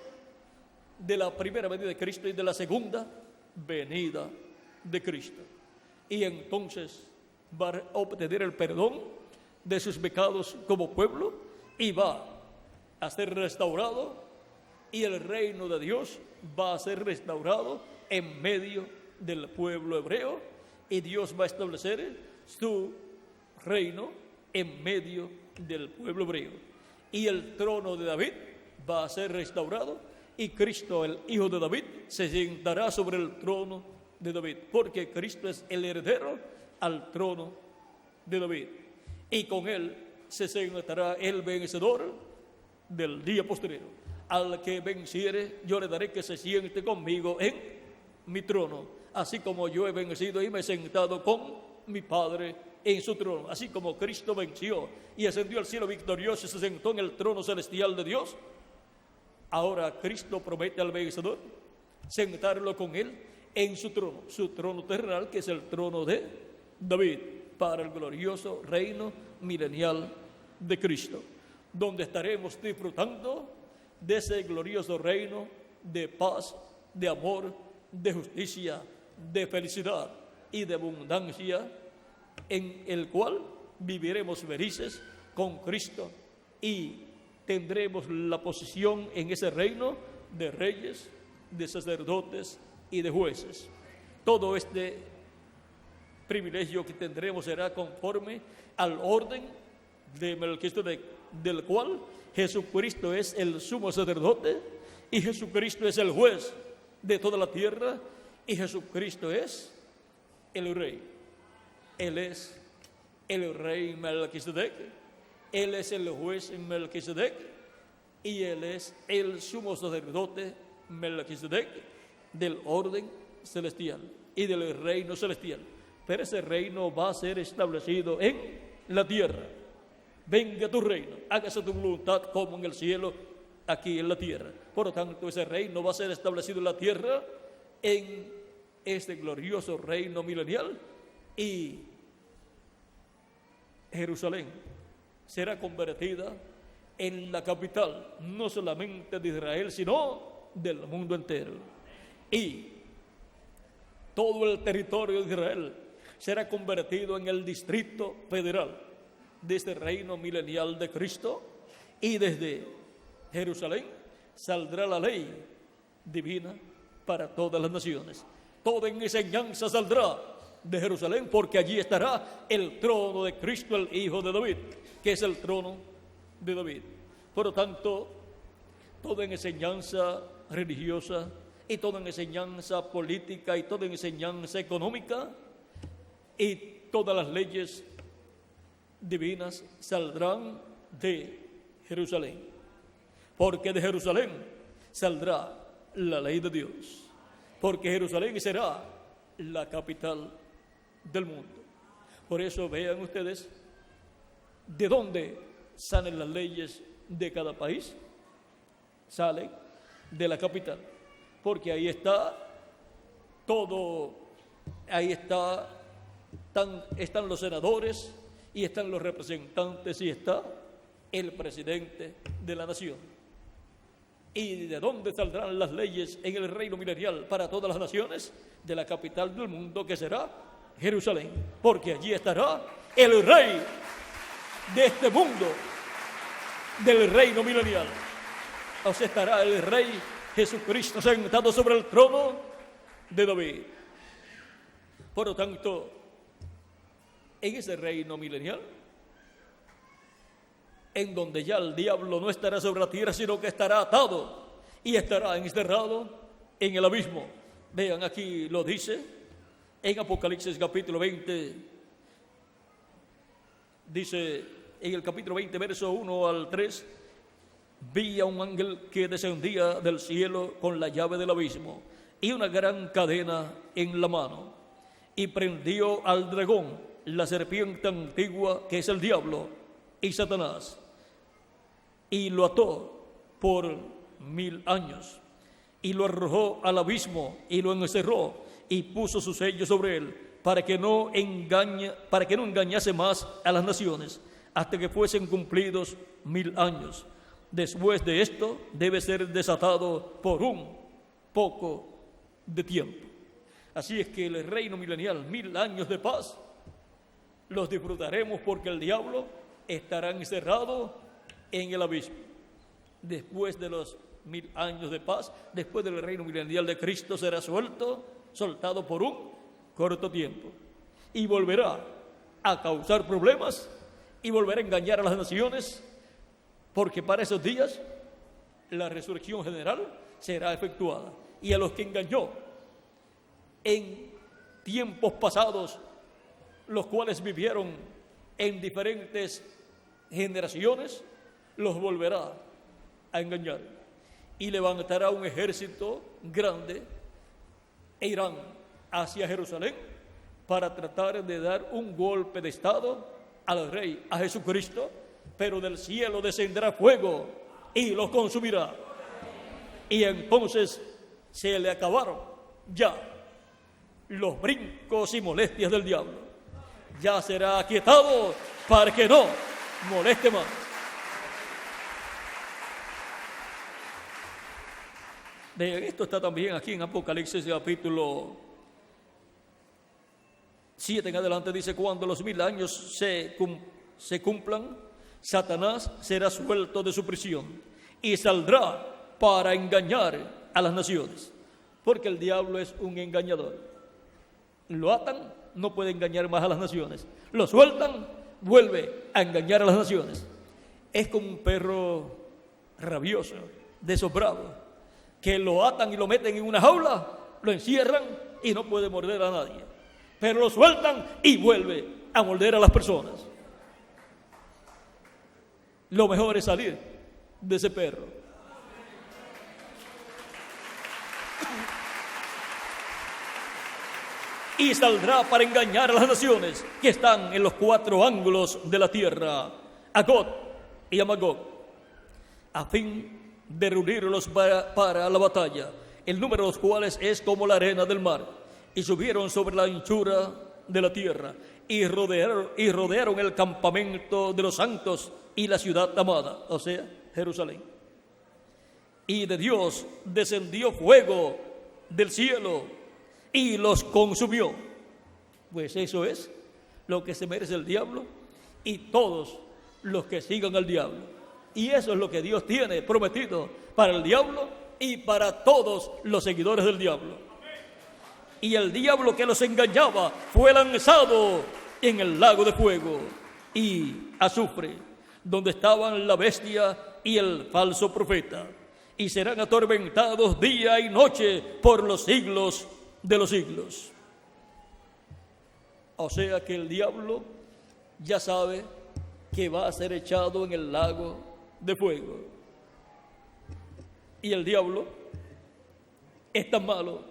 de la primera venida de Cristo y de la segunda venida de Cristo. Y entonces va a obtener el perdón de sus pecados como pueblo y va a ser restaurado, y el reino de Dios va a ser restaurado en medio del pueblo hebreo, y Dios va a establecer su reino en medio del pueblo hebreo. Y el trono de David va a ser restaurado, y Cristo, el Hijo de David, se sentará sobre el trono de David, porque Cristo es el heredero al trono de David. Y con él se sentará el vencedor del día postrero. Al que venciere, yo le daré que se siente conmigo en mi trono, así como yo he vencido y me he sentado con mi Padre en su trono. Así como Cristo venció y ascendió al cielo victorioso y se sentó en el trono celestial de Dios, ahora Cristo promete al vencedor sentarlo con él en su trono terrenal, que es el trono de David, para el glorioso reino milenial de Cristo, donde estaremos disfrutando de ese glorioso reino de paz, de amor, de justicia, de felicidad y de abundancia, en el cual viviremos felices con Cristo y tendremos la posición en ese reino de reyes, de sacerdotes y de jueces. Todo este privilegio que tendremos será conforme al orden de Melquisedec, del cual Jesucristo es el sumo sacerdote, y Jesucristo es el juez de toda la tierra, y Jesucristo es el rey. Él es el rey Melquisedec, él es el juez Melquisedec, y él es el sumo sacerdote Melquisedec del orden celestial y del reino celestial. Pero ese reino va a ser establecido en la tierra. Venga tu reino, hágase tu voluntad como en el cielo, aquí en la tierra. Por lo tanto, ese reino va a ser establecido en la tierra, en este glorioso reino milenial, y Jerusalén será convertida en la capital, no solamente de Israel, sino del mundo entero. Y todo el territorio de Israel será convertido en el distrito federal de este reino milenial de Cristo, y desde Jerusalén saldrá la ley divina para todas las naciones. Toda enseñanza saldrá de Jerusalén, porque allí estará el trono de Cristo, el Hijo de David, que es el trono de David. Por lo tanto, toda enseñanza religiosa y toda enseñanza política y toda enseñanza económica y todas las leyes divinas saldrán de Jerusalén, porque de Jerusalén saldrá la ley de Dios, porque Jerusalén será la capital del mundo. Por eso vean ustedes de dónde salen las leyes de cada país. Salen de la capital, porque ahí está todo, ahí están los senadores, y están los representantes, y está el presidente de la nación. ¿Y de dónde saldrán las leyes en el reino milenial para todas las naciones? De la capital del mundo, que será Jerusalén, porque allí estará el rey de este mundo, del reino milenial. O sea, estará el rey Jesucristo sentado sobre el trono de David. Por lo tanto, en ese reino milenial, en donde ya el diablo no estará sobre la tierra, sino que estará atado y estará encerrado en el abismo. Vean, aquí lo dice en Apocalipsis capítulo 20, dice en el capítulo 20, verso 1 al 3, vi a un ángel que descendía del cielo con la llave del abismo y una gran cadena en la mano, y prendió al dragón, la serpiente antigua, que es el diablo y Satanás, y lo ató por 1000 años, y lo arrojó al abismo y lo encerró y puso su sello sobre él, para que no engañase más a las naciones, hasta que fuesen cumplidos 1000 años. Después de esto debe ser desatado por un poco de tiempo. Así es que el reino milenial, 1000 años de paz, los disfrutaremos porque el diablo estará encerrado en el abismo. Después de los 1000 años de paz, después del reino milenial de Cristo, será soltado por un corto tiempo, y volverá a causar problemas y volverá a engañar a las naciones, porque para esos días la resurrección general será efectuada. Y a los que engañó en tiempos pasados, los cuales vivieron en diferentes generaciones, los volverá a engañar y levantará un ejército grande e irán hacia Jerusalén para tratar de dar un golpe de estado al Rey, a Jesucristo, pero del cielo descenderá fuego y los consumirá. Y entonces se le acabaron ya los brincos y molestias del diablo. Ya será aquietado para que no moleste más. De esto está también aquí en Apocalipsis capítulo 7 en adelante. Dice: cuando los 1000 años se cumplan, Satanás será suelto de su prisión y saldrá para engañar a las naciones, porque el diablo es un engañador. Lo atan, no puede engañar más a las naciones. Lo sueltan, vuelve a engañar a las naciones. Es como un perro rabioso, de esos bravos, que lo atan y lo meten en una jaula, lo encierran y no puede morder a nadie, pero lo sueltan y vuelve a morder a las personas. Lo mejor es salir de ese perro. Y saldrá para engañar a las naciones que están en los 4 ángulos de la tierra, a Gog y a Magog, a fin de reunirlos para la batalla, el número de los cuales es como la arena del mar. Y subieron sobre la anchura de la tierra y rodearon el campamento de los santos y la ciudad amada, o sea, Jerusalén. Y de Dios descendió fuego del cielo y los consumió. Pues eso es lo que se merece el diablo y todos los que sigan al diablo. Y eso es lo que Dios tiene prometido para el diablo y para todos los seguidores del diablo. Y el diablo que los engañaba fue lanzado en el lago de fuego y azufre, donde estaban la bestia y el falso profeta, y serán atormentados día y noche por los siglos de los siglos. O sea que el diablo ya sabe que va a ser echado en el lago de fuego. Y el diablo es tan malo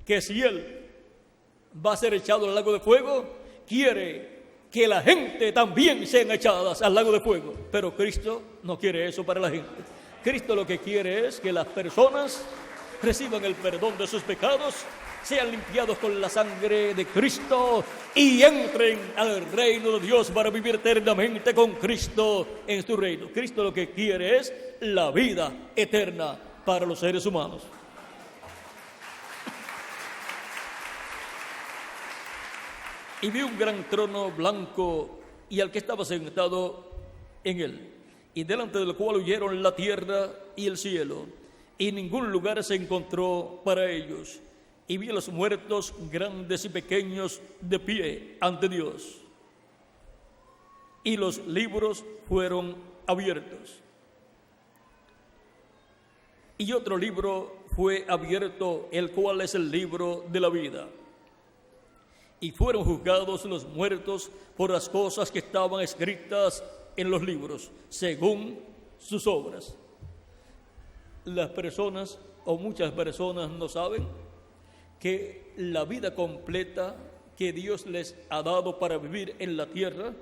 que si él va a ser echado al lago de fuego, quiere que la gente también sean echadas al lago de fuego. Pero Cristo no quiere eso para la gente. Cristo lo que quiere es que las personas reciban el perdón de sus pecados, sean limpiados con la sangre de Cristo y entren al reino de Dios para vivir eternamente con Cristo en su reino. Cristo lo que quiere es la vida eterna para los seres humanos. Y vi un gran trono blanco y al que estaba sentado en él, y delante del cual huyeron la tierra y el cielo, y ningún lugar se encontró para ellos. Y vi a los muertos, grandes y pequeños, de pie ante Dios. Y los libros fueron abiertos. Y otro libro fue abierto, el cual es el libro de la vida. Y fueron juzgados los muertos por las cosas que estaban escritas en los libros, según sus obras. Las personas, o muchas personas, no saben que la vida completa que Dios les ha dado para vivir en la tierra,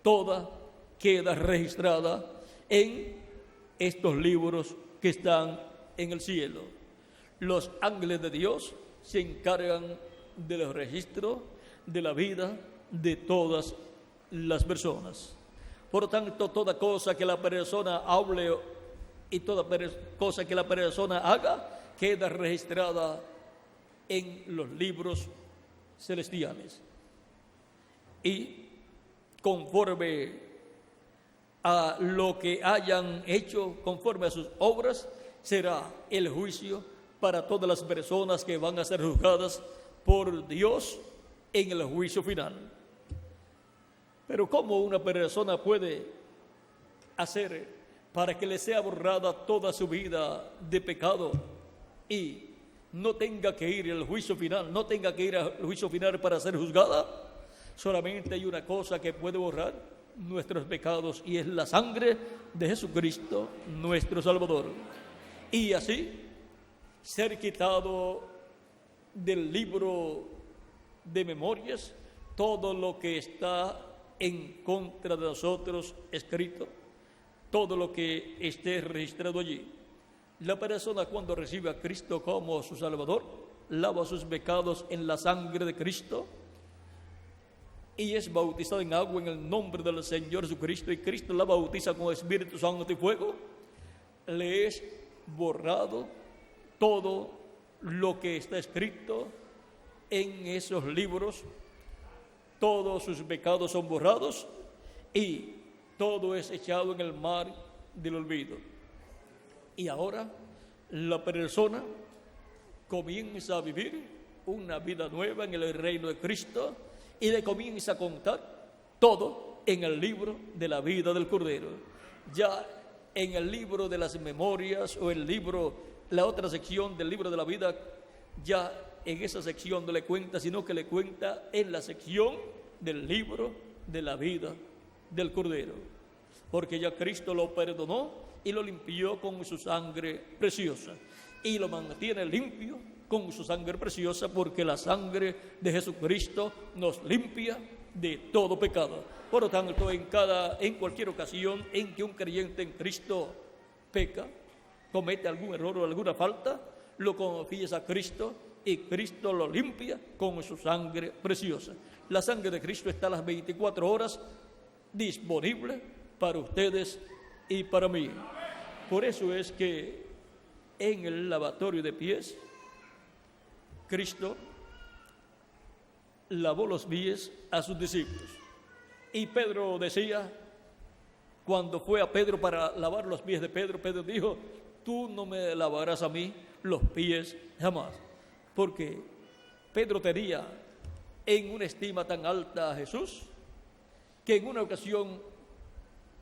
toda queda registrada en estos libros que están en el cielo. Los ángeles de Dios se encargan del registro de la vida de todas las personas. Por lo tanto, toda cosa que la persona hable y toda cosa que la persona haga queda registrada en los libros celestiales. Y conforme a lo que hayan hecho, conforme a sus obras, será el juicio para todas las personas que van a ser juzgadas por Dios en el juicio final. Pero ¿cómo una persona puede hacer para que le sea borrada toda su vida de pecado y no tenga que ir al juicio final, no tenga que ir al juicio final para ser juzgada? Solamente hay una cosa que puede borrar nuestros pecados, y es la sangre de Jesucristo, nuestro Salvador. Y así ser quitado del libro de memorias todo lo que está en contra de nosotros escrito, todo lo que esté registrado allí. La persona, cuando recibe a Cristo como su Salvador, lava sus pecados en la sangre de Cristo y es bautizado en agua en el nombre del Señor Jesucristo, y Cristo la bautiza con Espíritu Santo y fuego. Le es borrado todo lo que está escrito en esos libros, todos sus pecados son borrados y todo es echado en el mar del olvido. Y ahora la persona comienza a vivir una vida nueva en el reino de Cristo y le comienza a contar todo en el libro de la vida del Cordero. Ya en el libro de las memorias o el libro, la otra sección del libro de la vida, ya en esa sección no le cuenta, sino que le cuenta en la sección del libro de la vida del Cordero, porque ya Cristo lo perdonó y lo limpió con su sangre preciosa, y lo mantiene limpio con su sangre preciosa, porque la sangre de Jesucristo nos limpia de todo pecado. Por lo tanto, en cualquier ocasión en que un creyente en Cristo peca, comete algún error o alguna falta, lo confiesa a Cristo y Cristo lo limpia con su sangre preciosa. La sangre de Cristo está a las 24 horas disponible para ustedes y para mí. Por eso es que en el lavatorio de pies, Cristo lavó los pies a sus discípulos. Y Pedro decía, cuando fue a Pedro para lavar los pies de Pedro, Pedro dijo: tú no me lavarás a mí los pies jamás. Porque Pedro tenía en una estima tan alta a Jesús, que en una ocasión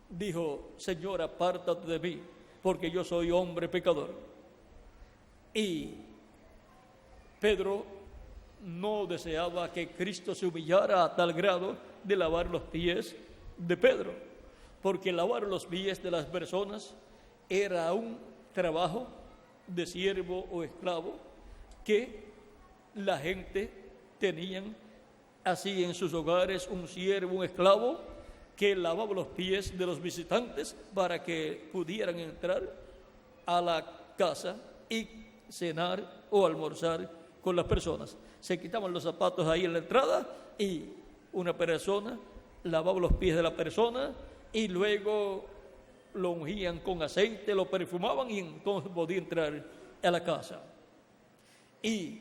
dijo: Señor, apártate de mí, porque yo soy hombre pecador. Y Pedro no deseaba que Cristo se humillara a tal grado de lavar los pies de Pedro, porque lavar los pies de las personas era un trabajo de siervo o esclavo que la gente tenían así en sus hogares, un siervo, un esclavo que lavaba los pies de los visitantes para que pudieran entrar a la casa y cenar o almorzar con las personas. Se quitaban los zapatos ahí en la entrada y una persona lavaba los pies de la persona y luego lo ungían con aceite, lo perfumaban y entonces podía entrar a la casa. Y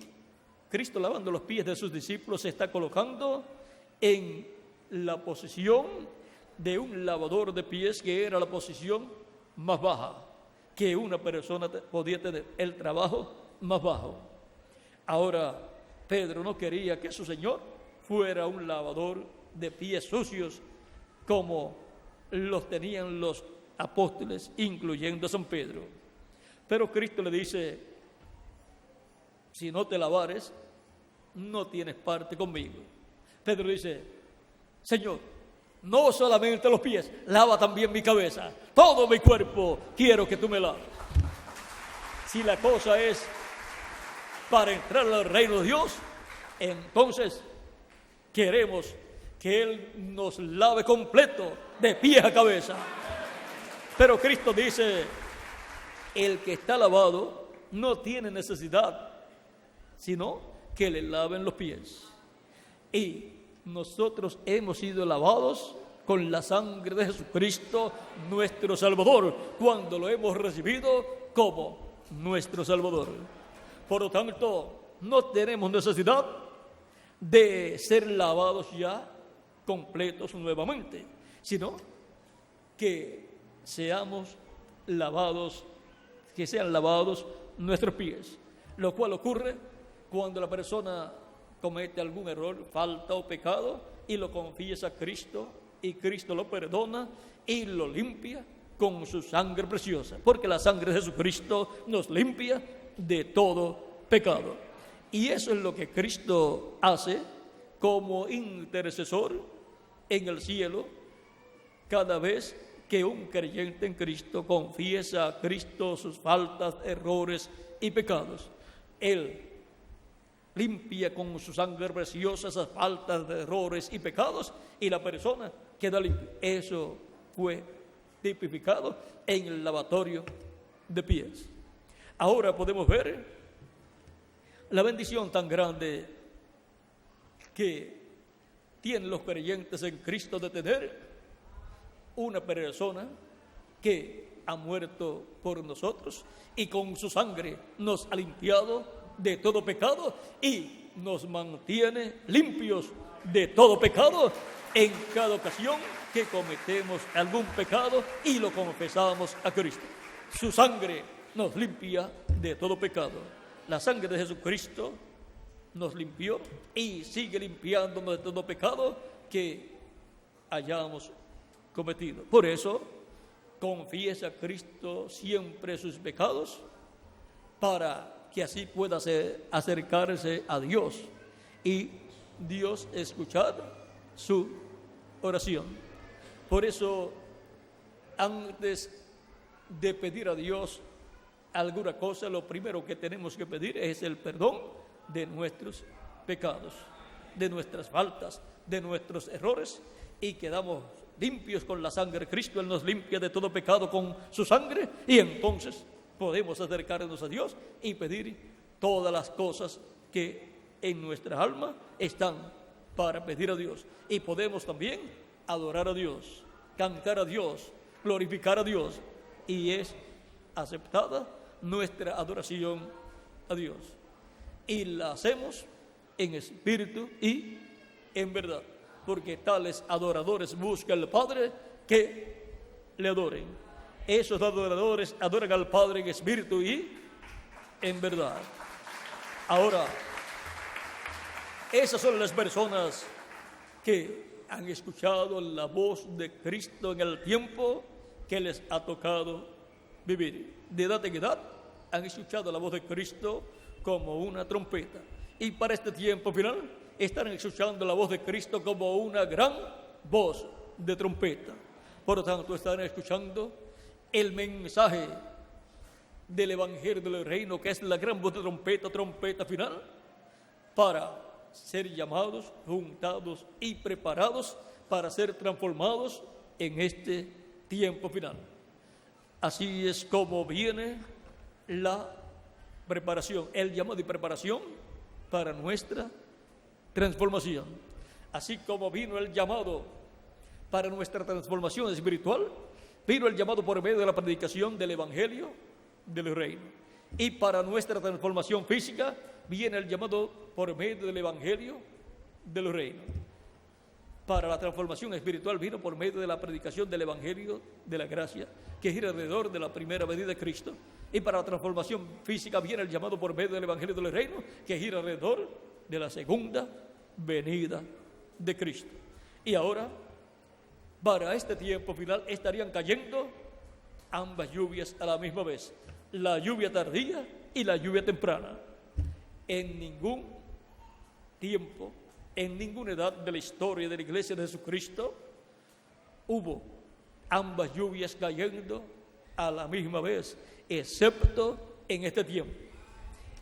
Cristo, lavando los pies de sus discípulos, se está colocando en la posición de un lavador de pies, que era la posición más baja. que una persona podía tener, el trabajo más bajo. Ahora, Pedro no quería que su Señor fuera un lavador de pies sucios como los tenían los apóstoles, incluyendo a San Pedro. Pero Cristo le dice: si no te lavares, no tienes parte conmigo. Pedro dice: Señor, no solamente los pies, lava también mi cabeza, todo mi cuerpo quiero que tú me laves. Si la cosa es para entrar al reino de Dios, entonces queremos que Él nos lave completo, de pies a cabeza. Pero Cristo dice: el que está lavado no tiene necesidad, sino que le laven los pies. Y nosotros hemos sido lavados con la sangre de Jesucristo, nuestro Salvador, cuando lo hemos recibido como nuestro Salvador. Por lo tanto, no tenemos necesidad de ser lavados ya completos nuevamente, sino que seamos lavados, que sean lavados nuestros pies, lo cual ocurre cuando la persona comete algún error, falta o pecado y lo confiesa a Cristo, y Cristo lo perdona y lo limpia con su sangre preciosa, porque la sangre de Jesucristo nos limpia de todo pecado. Y eso es lo que Cristo hace como intercesor en el cielo cada vez que un creyente en Cristo confiesa a Cristo sus faltas, errores y pecados. Él limpia con su sangre preciosa esas faltas de errores y pecados, y la persona queda limpia. Eso fue tipificado en el lavatorio de pies. Ahora podemos ver la bendición tan grande que tienen los creyentes en Cristo de tener una persona que ha muerto por nosotros y con su sangre nos ha limpiado de todo pecado y nos mantiene limpios de todo pecado en cada ocasión que cometemos algún pecado y lo confesamos a Cristo. Su sangre nos limpia de todo pecado. La sangre de Jesucristo nos limpió y sigue limpiándonos de todo pecado que hayamos cometido. Por eso, confiesa a Cristo siempre sus pecados para que así pueda acercarse a Dios y Dios escuchar su oración. Por eso, antes de pedir a Dios alguna cosa, lo primero que tenemos que pedir es el perdón de nuestros pecados, de nuestras faltas, de nuestros errores, y quedamos limpios con la sangre de Cristo. Él nos limpia de todo pecado con su sangre, y entonces podemos acercarnos a Dios y pedir todas las cosas que en nuestra alma están para pedir a Dios. Y podemos también adorar a Dios, cantar a Dios, glorificar a Dios, y es aceptada nuestra adoración a Dios. Y la hacemos en espíritu y en verdad, porque tales adoradores busca al Padre que le adoren. Esos adoradores adoran al Padre en espíritu y en verdad. Ahora, esas son las personas que han escuchado la voz de Cristo en el tiempo que les ha tocado vivir. De edad en edad han escuchado la voz de Cristo como una trompeta. Y para este tiempo final están escuchando la voz de Cristo como una gran voz de trompeta. Por lo tanto, están escuchando el mensaje del Evangelio del Reino, que es la gran voz de trompeta, trompeta final, para ser llamados, juntados y preparados para ser transformados en este tiempo final. Así es como viene la preparación, el llamado y preparación para nuestra transformación. Así como vino el llamado para nuestra transformación espiritual, vino el llamado por medio de la predicación del Evangelio del Reino. Y para nuestra transformación física, viene el llamado por medio del Evangelio del Reino. para la transformación espiritual vino por medio de la predicación del Evangelio de la gracia, que gira alrededor de la primera venida de Cristo. Y para la transformación física viene el llamado por medio del Evangelio del Reino, que gira alrededor de la segunda venida de Cristo. Y ahora, para este tiempo final, estarían cayendo ambas lluvias a la misma vez, la lluvia tardía y la lluvia temprana. En ningún tiempo, en ninguna edad de la historia de la Iglesia de Jesucristo, hubo ambas lluvias cayendo a la misma vez, excepto en este tiempo.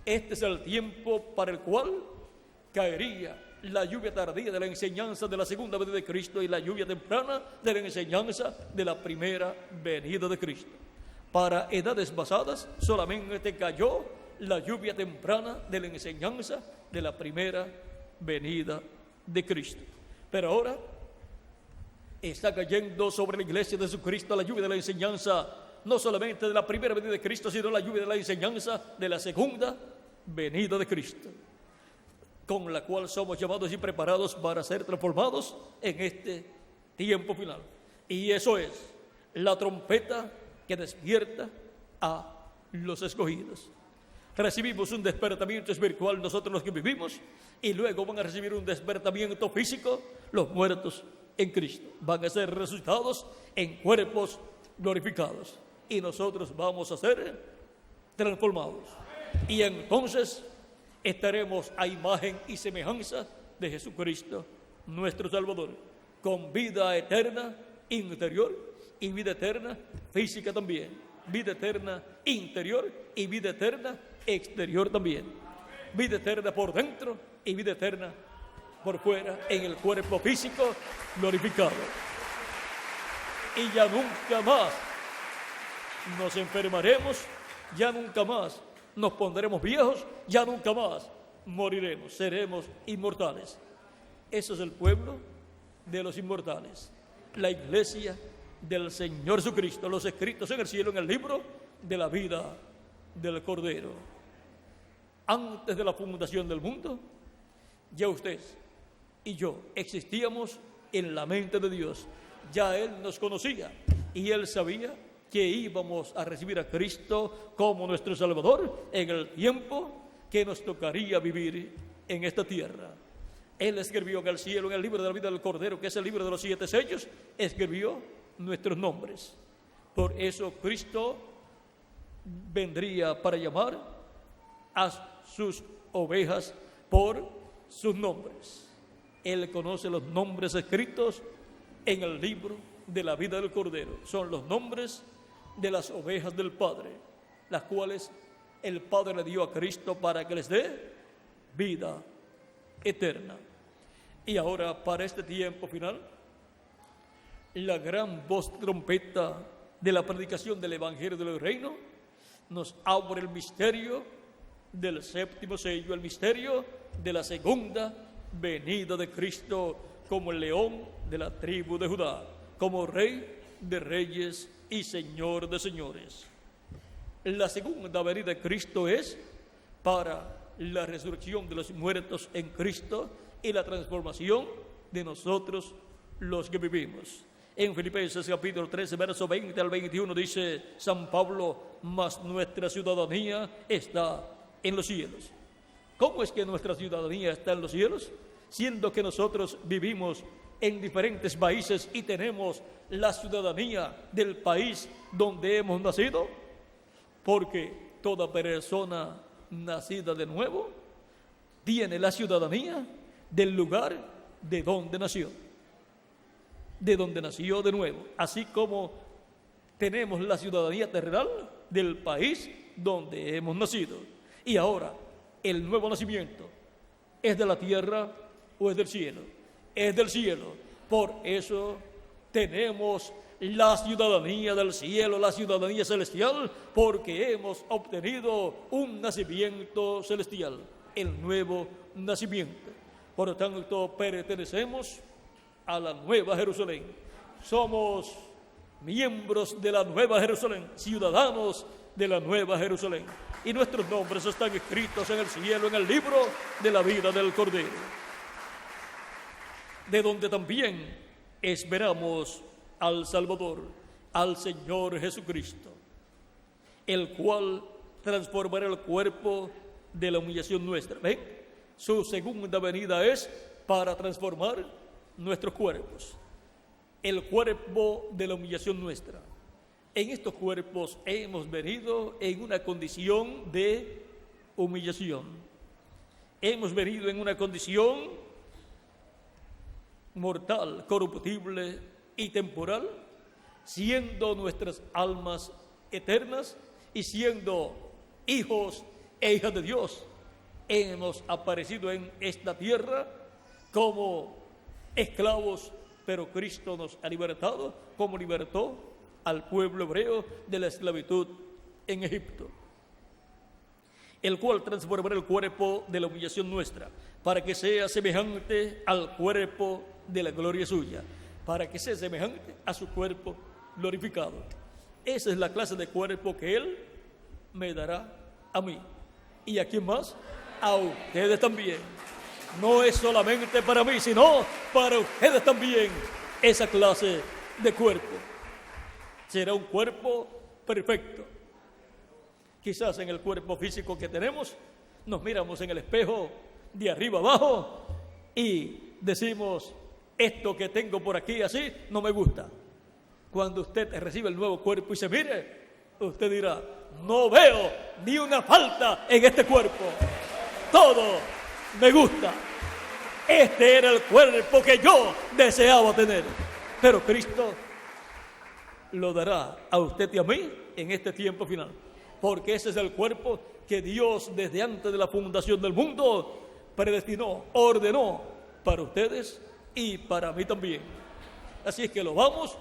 Este es el tiempo para el cual caería la lluvia tardía de la enseñanza de la segunda venida de Cristo y la lluvia temprana de la enseñanza de la primera venida de Cristo. Para edades pasadas solamente cayó la lluvia temprana de la enseñanza de la primera venida de Cristo. Pero ahora está cayendo sobre la Iglesia de Jesucristo la lluvia de la enseñanza, no solamente de la primera venida de Cristo, sino la lluvia de la enseñanza de la segunda venida de Cristo, con la cual somos llamados y preparados para ser transformados en este tiempo final. Y eso es la trompeta que despierta a los escogidos. Recibimos un despertamiento espiritual nosotros los que vivimos, y luego van a recibir un despertamiento físico los muertos en Cristo. Van a ser resucitados en cuerpos glorificados, y nosotros vamos a ser transformados. Y entonces estaremos a imagen y semejanza de Jesucristo, nuestro Salvador, con vida eterna interior y vida eterna física también, vida eterna interior y vida eterna exterior también, vida eterna por dentro y vida eterna por fuera en el cuerpo físico glorificado. Y ya nunca más nos enfermaremos, ya nunca más nos pondremos viejos, ya nunca más moriremos, seremos inmortales. Eso es el pueblo de los inmortales, la iglesia del Señor Jesucristo, los escritos en el cielo en el libro de la vida del Cordero. Antes de la fundación del mundo, ya usted y yo existíamos en la mente de Dios. Ya Él nos conocía y Él sabía que íbamos a recibir a Cristo como nuestro Salvador en el tiempo que nos tocaría vivir en esta tierra. Él escribió en el cielo, en el libro de la vida del Cordero, que es el libro de los 7 sellos, escribió nuestros nombres. Por eso Cristo vendría para llamar a sus ovejas por sus nombres. Él conoce los nombres escritos en el libro de la vida del Cordero. Son los nombres de las ovejas del Padre, las cuales el Padre le dio a Cristo para que les dé vida eterna. Y ahora, para este tiempo final, la gran voz trompeta de la predicación del Evangelio del Reino nos abre el misterio del séptimo sello, el misterio de la segunda venida de Cristo como el león de la tribu de Judá, como Rey de reyes y Señor de señores. La segunda venida de Cristo es para la resurrección de los muertos en Cristo y la transformación de nosotros los que vivimos. En Filipenses capítulo 13, verso 20 al 21 dice San Pablo: mas nuestra ciudadanía está en los cielos. ¿Cómo es que nuestra ciudadanía está en los cielos? Siendo que nosotros vivimos en diferentes países y tenemos la ciudadanía del país donde hemos nacido, porque toda persona nacida de nuevo tiene la ciudadanía del lugar de donde nació, de nuevo, así como tenemos la ciudadanía terrenal del país donde hemos nacido. Y ahora, el nuevo nacimiento, ¿es de la tierra o es del cielo? Es del cielo. Por eso tenemos la ciudadanía del cielo, la ciudadanía celestial, porque hemos obtenido un nacimiento celestial, el nuevo nacimiento. Por lo tanto, pertenecemos a la Nueva Jerusalén. Somos miembros de la Nueva Jerusalén, ciudadanos de la Nueva Jerusalén. Y nuestros nombres están escritos en el cielo, en el libro de la vida del Cordero. de donde también esperamos al Salvador, al Señor Jesucristo, el cual transformará el cuerpo de la humillación nuestra. ¿Ven? Su segunda venida es para transformar nuestros cuerpos, el cuerpo de la humillación nuestra. En estos cuerpos hemos venido en una condición de humillación. Hemos venido en una condición mortal, corruptible y temporal, siendo nuestras almas eternas y siendo hijos e hijas de Dios. Hemos aparecido en esta tierra como esclavos, pero Cristo nos ha libertado, como libertó al pueblo hebreo de la esclavitud en Egipto, el cual transformará el cuerpo de la humillación nuestra, para que sea semejante al cuerpo de la gloria suya, para que sea semejante a su cuerpo glorificado. Esa es la clase de cuerpo que Él me dará a mí. ¿Y a quién más? A ustedes también. No es solamente para mí, sino para ustedes también esa clase de cuerpo. Será un cuerpo perfecto. Quizás en el cuerpo físico que tenemos, nos miramos en el espejo de arriba abajo y decimos, esto que tengo por aquí así no me gusta. Cuando usted recibe el nuevo cuerpo y se mire, usted dirá, no veo ni una falta en este cuerpo. Todo me gusta. Este era el cuerpo que yo deseaba tener. Pero Cristo lo dará a usted y a mí en este tiempo final. Porque ese es el cuerpo que Dios desde antes de la fundación del mundo predestinó, ordenó para ustedes y para mí también. Así es que lo vamos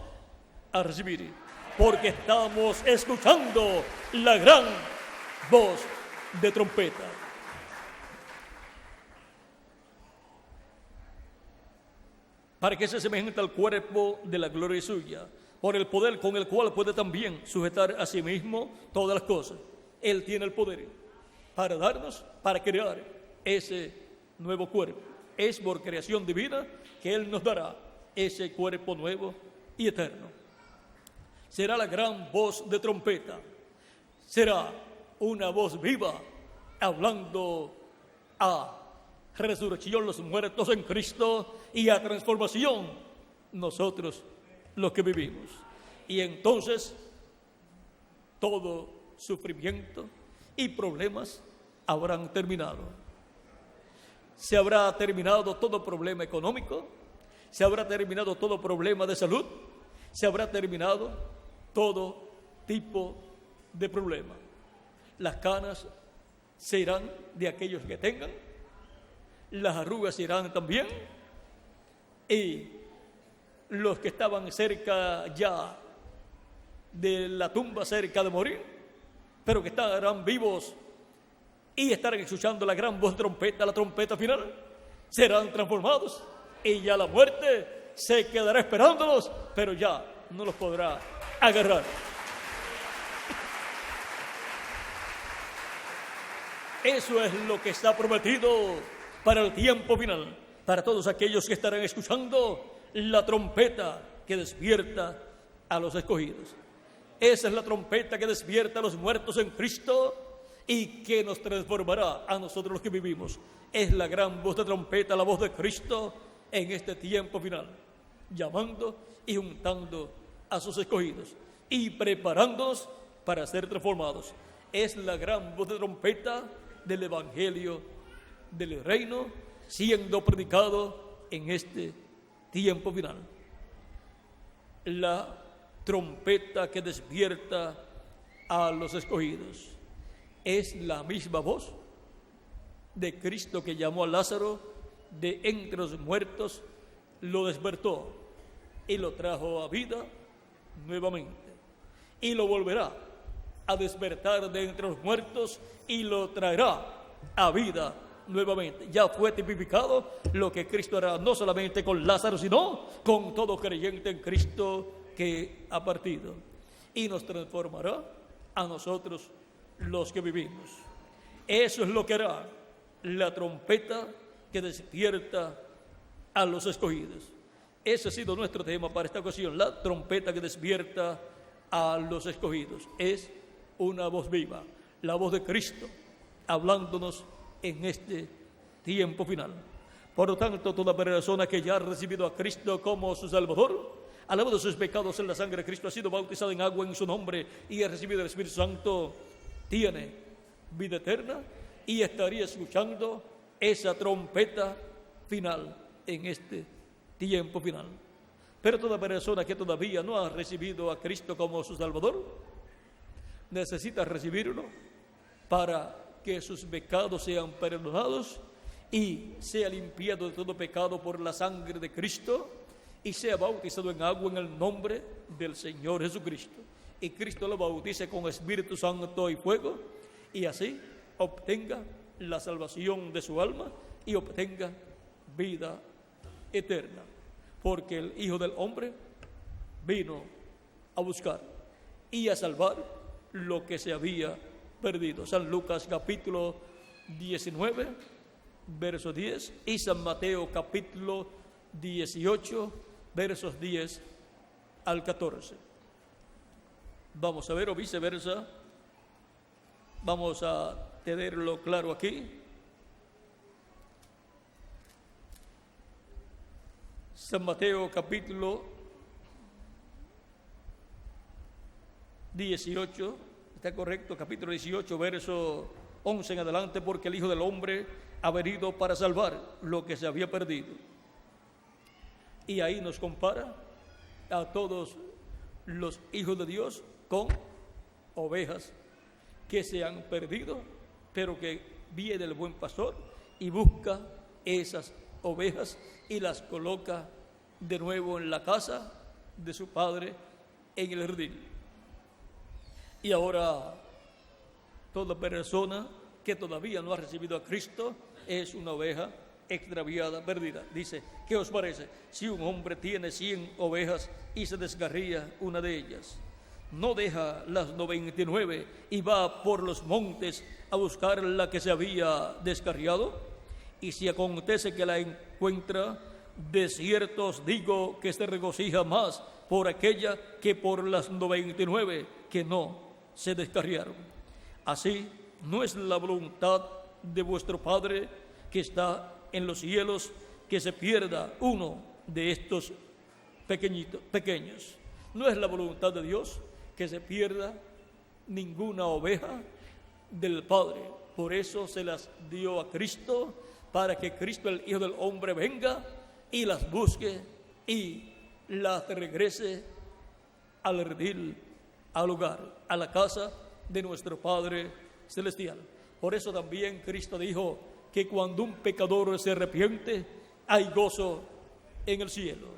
a recibir, porque estamos escuchando la gran voz de trompeta. Para que se semejante al cuerpo de la gloria suya, por el poder con el cual puede también sujetar a sí mismo todas las cosas. Él tiene el poder para darnos, para crear ese nuevo cuerpo. Es por creación divina que Él nos dará ese cuerpo nuevo y eterno. Será la gran voz de trompeta. Será una voz viva hablando a resurrección los muertos en Cristo y a transformación nosotros los que vivimos. Y entonces todo sufrimiento y problemas habrán terminado. Se habrá terminado todo problema económico, se habrá terminado todo problema de salud, se habrá terminado todo tipo de problema. Las canas se irán de aquellos que tengan, las arrugas se irán también, y los que estaban cerca ya de la tumba, cerca de morir, pero que estarán vivos y estarán escuchando la gran voz de trompeta, la trompeta final, serán transformados y ya la muerte se quedará esperándolos, pero ya no los podrá agarrar. Eso es lo que está prometido para el tiempo final, para todos aquellos que estarán escuchando la trompeta que despierta a los escogidos. Esa es la trompeta que despierta a los muertos en Cristo y que nos transformará a nosotros los que vivimos. Es la gran voz de trompeta, la voz de Cristo en este tiempo final, llamando y juntando a sus escogidos y preparándonos para ser transformados. Es la gran voz de trompeta del Evangelio del Reino siendo predicado en este tiempo final. La trompeta que despierta a los escogidos es la misma voz de Cristo que llamó a Lázaro de entre los muertos, lo despertó y lo trajo a vida nuevamente, y lo volverá a despertar de entre los muertos y lo traerá a vida nuevamente. Ya fue tipificado lo que Cristo hará, no solamente con Lázaro, sino con todo creyente en Cristo que ha partido, y nos transformará a nosotros los que vivimos. Eso es lo que hará la trompeta que despierta a los escogidos. Ese ha sido nuestro tema para esta ocasión, la trompeta que despierta a los escogidos. Es una voz viva, la voz de Cristo, hablándonos en este tiempo final. Por lo tanto, toda persona que ya ha recibido a Cristo como su Salvador, ha lavado sus pecados en la sangre de Cristo, ha sido bautizado en agua en su nombre y ha recibido el Espíritu Santo, tiene vida eterna y estaría escuchando esa trompeta final en este tiempo final. Pero toda persona que todavía no ha recibido a Cristo como su Salvador, necesita recibirlo para que sus pecados sean perdonados y sea limpiado de todo pecado por la sangre de Cristo y sea bautizado en agua en el nombre del Señor Jesucristo. Y Cristo lo bautice con Espíritu Santo y fuego y así obtenga la salvación de su alma y obtenga vida eterna. Porque el Hijo del Hombre vino a buscar y a salvar lo que se había perdido. San Lucas capítulo 19, verso 10 y San Mateo capítulo 18, versos 10 al 14. Vamos a ver, o viceversa, vamos a tenerlo claro aquí. San Mateo capítulo 18, está correcto, capítulo 18, verso 11 en adelante, porque el Hijo del Hombre ha venido para salvar lo que se había perdido. Y ahí nos compara a todos los hijos de Dios con ovejas que se han perdido, pero que viene el buen pastor y busca esas ovejas y las coloca de nuevo en la casa de su padre en el redil. Y ahora toda persona que todavía no ha recibido a Cristo es una oveja extraviada, perdida. Dice, ¿qué os parece? Si un hombre tiene 100 ovejas y se descarría una de ellas, ¿no deja las 99 y va por los montes a buscar la que se había descarriado? Y si acontece que la encuentra, de cierto os digo que se regocija más por aquella que por las 99 que no se descarriaron. Así no es la voluntad de vuestro Padre que está en los cielos que se pierda uno de estos pequeños. No es la voluntad de Dios que se pierda ninguna oveja del Padre. Por eso se las dio a Cristo, para que Cristo, el Hijo del Hombre, venga y las busque y las regrese al redil, al hogar, a la casa de nuestro Padre Celestial. Por eso también Cristo dijo que cuando un pecador se arrepiente, hay gozo en el cielo.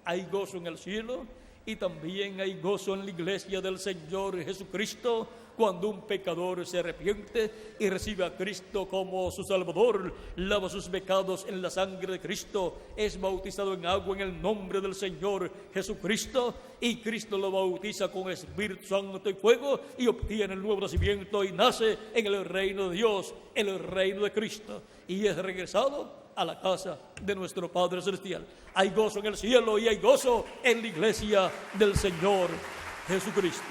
Hay gozo en el cielo y también hay gozo en la iglesia del Señor Jesucristo cuando un pecador se arrepiente y recibe a Cristo como su Salvador, lava sus pecados en la sangre de Cristo, es bautizado en agua en el nombre del Señor Jesucristo y Cristo lo bautiza con Espíritu Santo y fuego y obtiene el nuevo nacimiento y nace en el reino de Dios, en el reino de Cristo y es regresado a la casa de nuestro Padre Celestial. Hay gozo en el cielo y hay gozo en la iglesia del Señor Jesucristo.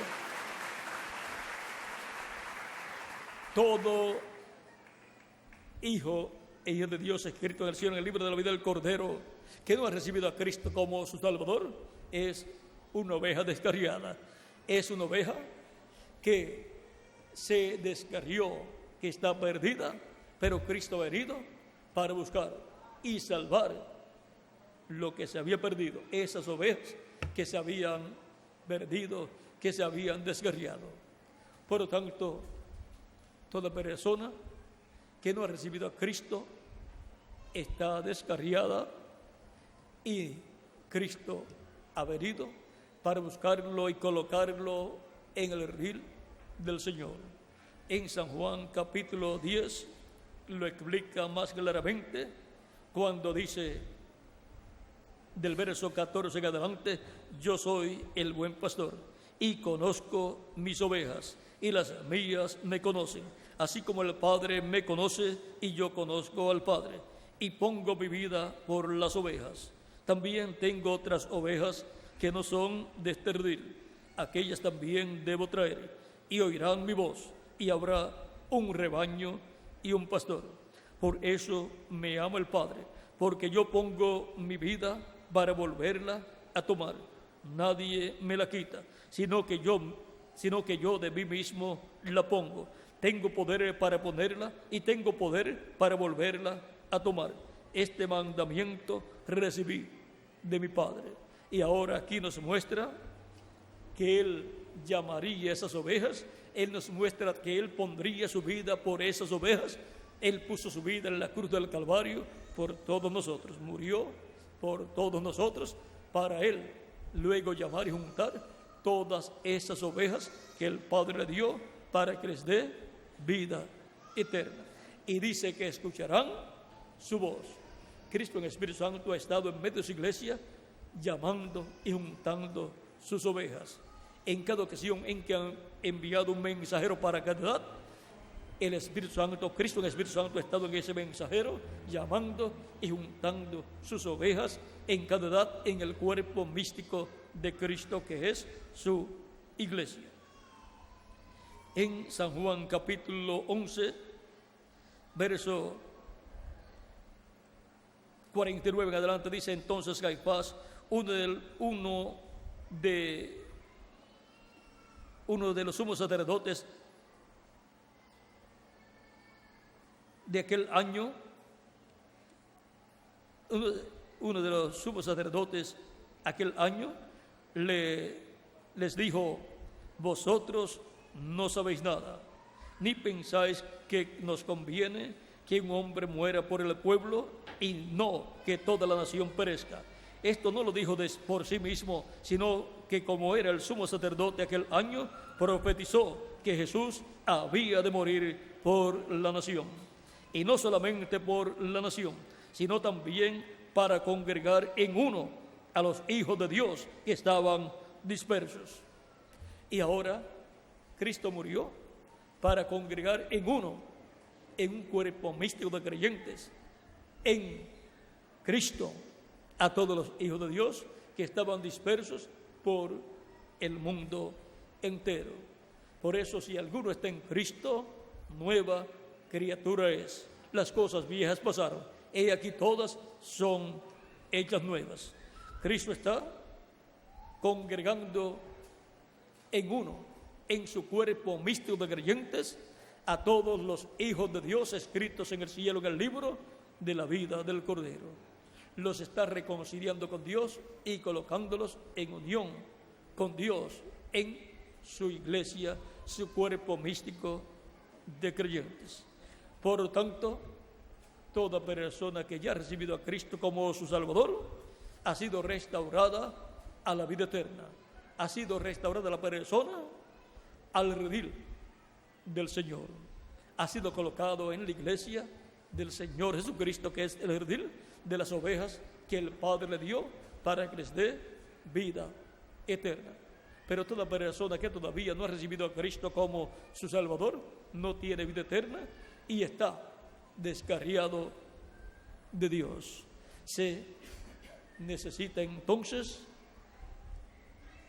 Todo hijo e hija de Dios escrito en el cielo en el libro de la vida del Cordero que no ha recibido a Cristo como su Salvador es una oveja descarriada. Es una oveja que se descarrió, que está perdida, pero Cristo ha venido para buscar y salvar lo que se había perdido, esas ovejas que se habían perdido, que se habían descarriado. Por lo tanto, toda persona que no ha recibido a Cristo está descarriada y Cristo ha venido para buscarlo y colocarlo en el redil del Señor. En San Juan capítulo 10 lo explica más claramente cuando dice del verso 14 en adelante: yo soy el buen pastor y conozco mis ovejas y las mías me conocen, así como el Padre me conoce y yo conozco al Padre y pongo mi vida por las ovejas. También tengo otras ovejas que no son de este redil. Aquellas también debo traer, y oirán mi voz, y habrá un rebaño y un pastor. Por eso me ama el Padre, porque yo pongo mi vida para volverla a tomar. Nadie me la quita, sino que yo de mí mismo la pongo. Tengo poder para ponerla y tengo poder para volverla a tomar. Este mandamiento recibí de mi Padre. Y ahora aquí nos muestra que Él llamaría a esas ovejas. Él nos muestra que Él pondría su vida por esas ovejas. Él puso su vida en la cruz del Calvario por todos nosotros. Murió por todos nosotros para Él luego llamar y juntar todas esas ovejas que el Padre le dio para que les dé vida eterna. Y dice que escucharán su voz. Cristo en Espíritu Santo ha estado en medio de su iglesia llamando y juntando sus ovejas. En cada ocasión en que han enviado un mensajero para cada edad, el Espíritu Santo, Cristo en el Espíritu Santo ha estado en ese mensajero llamando y juntando sus ovejas en cada edad en el cuerpo místico de Cristo que es su iglesia. En San Juan capítulo 11, verso 49 en adelante dice: entonces Caifás, uno de los sumos sacerdotes de aquel año, uno de los sumos sacerdotes aquel año les dijo: vosotros no sabéis nada, ni pensáis que nos conviene que un hombre muera por el pueblo y no que toda la nación perezca. Esto no lo dijo por sí mismo, sino que como era el sumo sacerdote aquel año, profetizó que Jesús había de morir por la nación. Y no solamente por la nación, sino también para congregar en uno a los hijos de Dios que estaban dispersos. Y ahora Cristo murió para congregar en uno, en un cuerpo místico de creyentes, en Cristo, a todos los hijos de Dios que estaban dispersos por el mundo entero. Por eso, si alguno está en Cristo, nueva criatura es. Las cosas viejas pasaron, he aquí todas son hechas nuevas. Cristo está congregando en uno, en su cuerpo místico de creyentes, a todos los hijos de Dios escritos en el cielo en el libro de la vida del Cordero. Los está reconciliando con Dios y colocándolos en unión con Dios en su iglesia, su cuerpo místico de creyentes. Por lo tanto, toda persona que ya ha recibido a Cristo como su Salvador ha sido restaurada a la vida eterna. Ha sido restaurada la persona al redil del Señor. Ha sido colocado en la iglesia del Señor Jesucristo, que es el redil de las ovejas que el Padre le dio para que les dé vida eterna. Pero toda persona que todavía no ha recibido a Cristo como su Salvador no tiene vida eterna y está descarriado de Dios. Se necesita entonces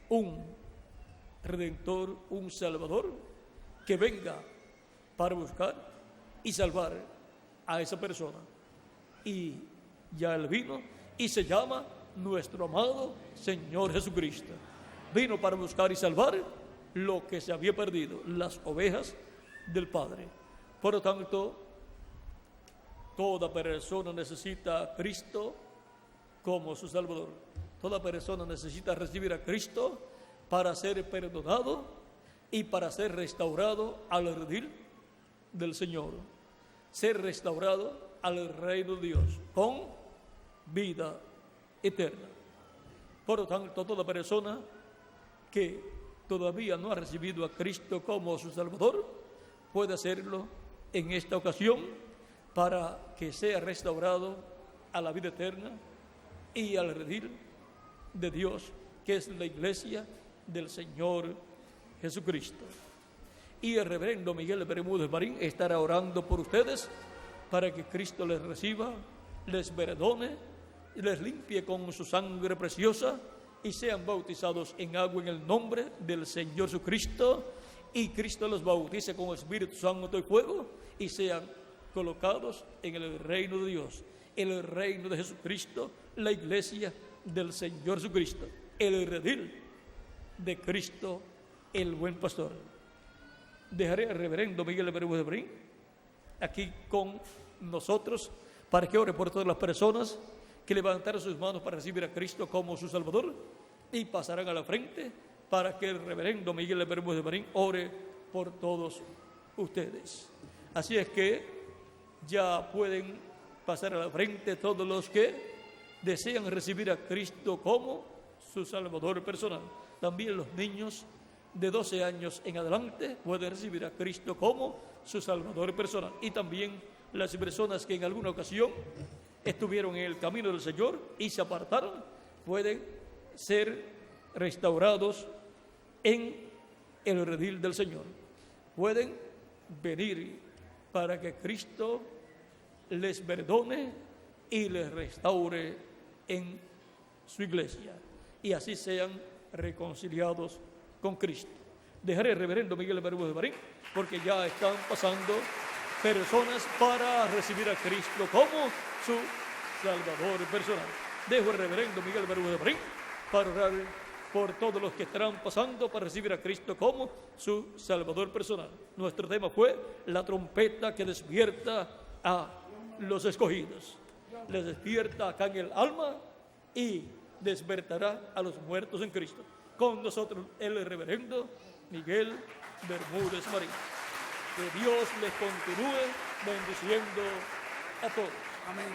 un Redentor, un Salvador que venga para buscar y salvar a esa persona. Y ya Él vino y se llama nuestro amado Señor Jesucristo. Vino para buscar y salvar lo que se había perdido, las ovejas del Padre. Por lo tanto, toda persona necesita a Cristo como su Salvador. Toda persona necesita recibir a Cristo para ser perdonado y para ser restaurado al redil del Señor. Ser restaurado al reino de Dios con vida eterna. Por lo tanto, toda persona que todavía no ha recibido a Cristo como su Salvador puede hacerlo en esta ocasión para que sea restaurado a la vida eterna y al redil de Dios, que es la iglesia del Señor Jesucristo. Y el reverendo Miguel Bermúdez Marín estará orando por ustedes para que Cristo les reciba les perdone, les limpie con su sangre preciosa y sean bautizados en agua en el nombre del Señor Jesucristo, y Cristo los bautice con Espíritu Santo y fuego, y sean colocados en el reino de Dios, en el reino de Jesucristo, la iglesia del Señor Jesucristo, el redil de Cristo, el buen pastor. Dejaré al reverendo Miguel Bermúdez Marín aquí con nosotros para que ore por todas las personas que levantaron sus manos para recibir a Cristo como su Salvador, y pasarán a la frente para que el reverendo Miguel Bermúdez Marín ore por todos ustedes. Así es que ya pueden pasar a la frente todos los que desean recibir a Cristo como su Salvador personal. También los niños de 12 años en adelante pueden recibir a Cristo como su Salvador personal. Y también las personas que en alguna ocasión estuvieron en el camino del Señor y se apartaron, pueden ser restaurados en el redil del Señor. Pueden venir para que Cristo les perdone y les restaure en su iglesia, y así sean reconciliados con Cristo. Dejaré al reverendo Miguel Bermúdez Marín porque ya están pasando personas para recibir a Cristo como su Salvador personal. Dejo al reverendo Miguel Bermúdez Marín para orar por todos los que estarán pasando para recibir a Cristo como su Salvador personal. Nuestro tema fue la trompeta que despierta a los escogidos. Les despierta acá en el alma y despertará a los muertos en Cristo. Con nosotros el reverendo Miguel Bermúdez Marín. Que Dios les continúe bendiciendo a todos. Amén.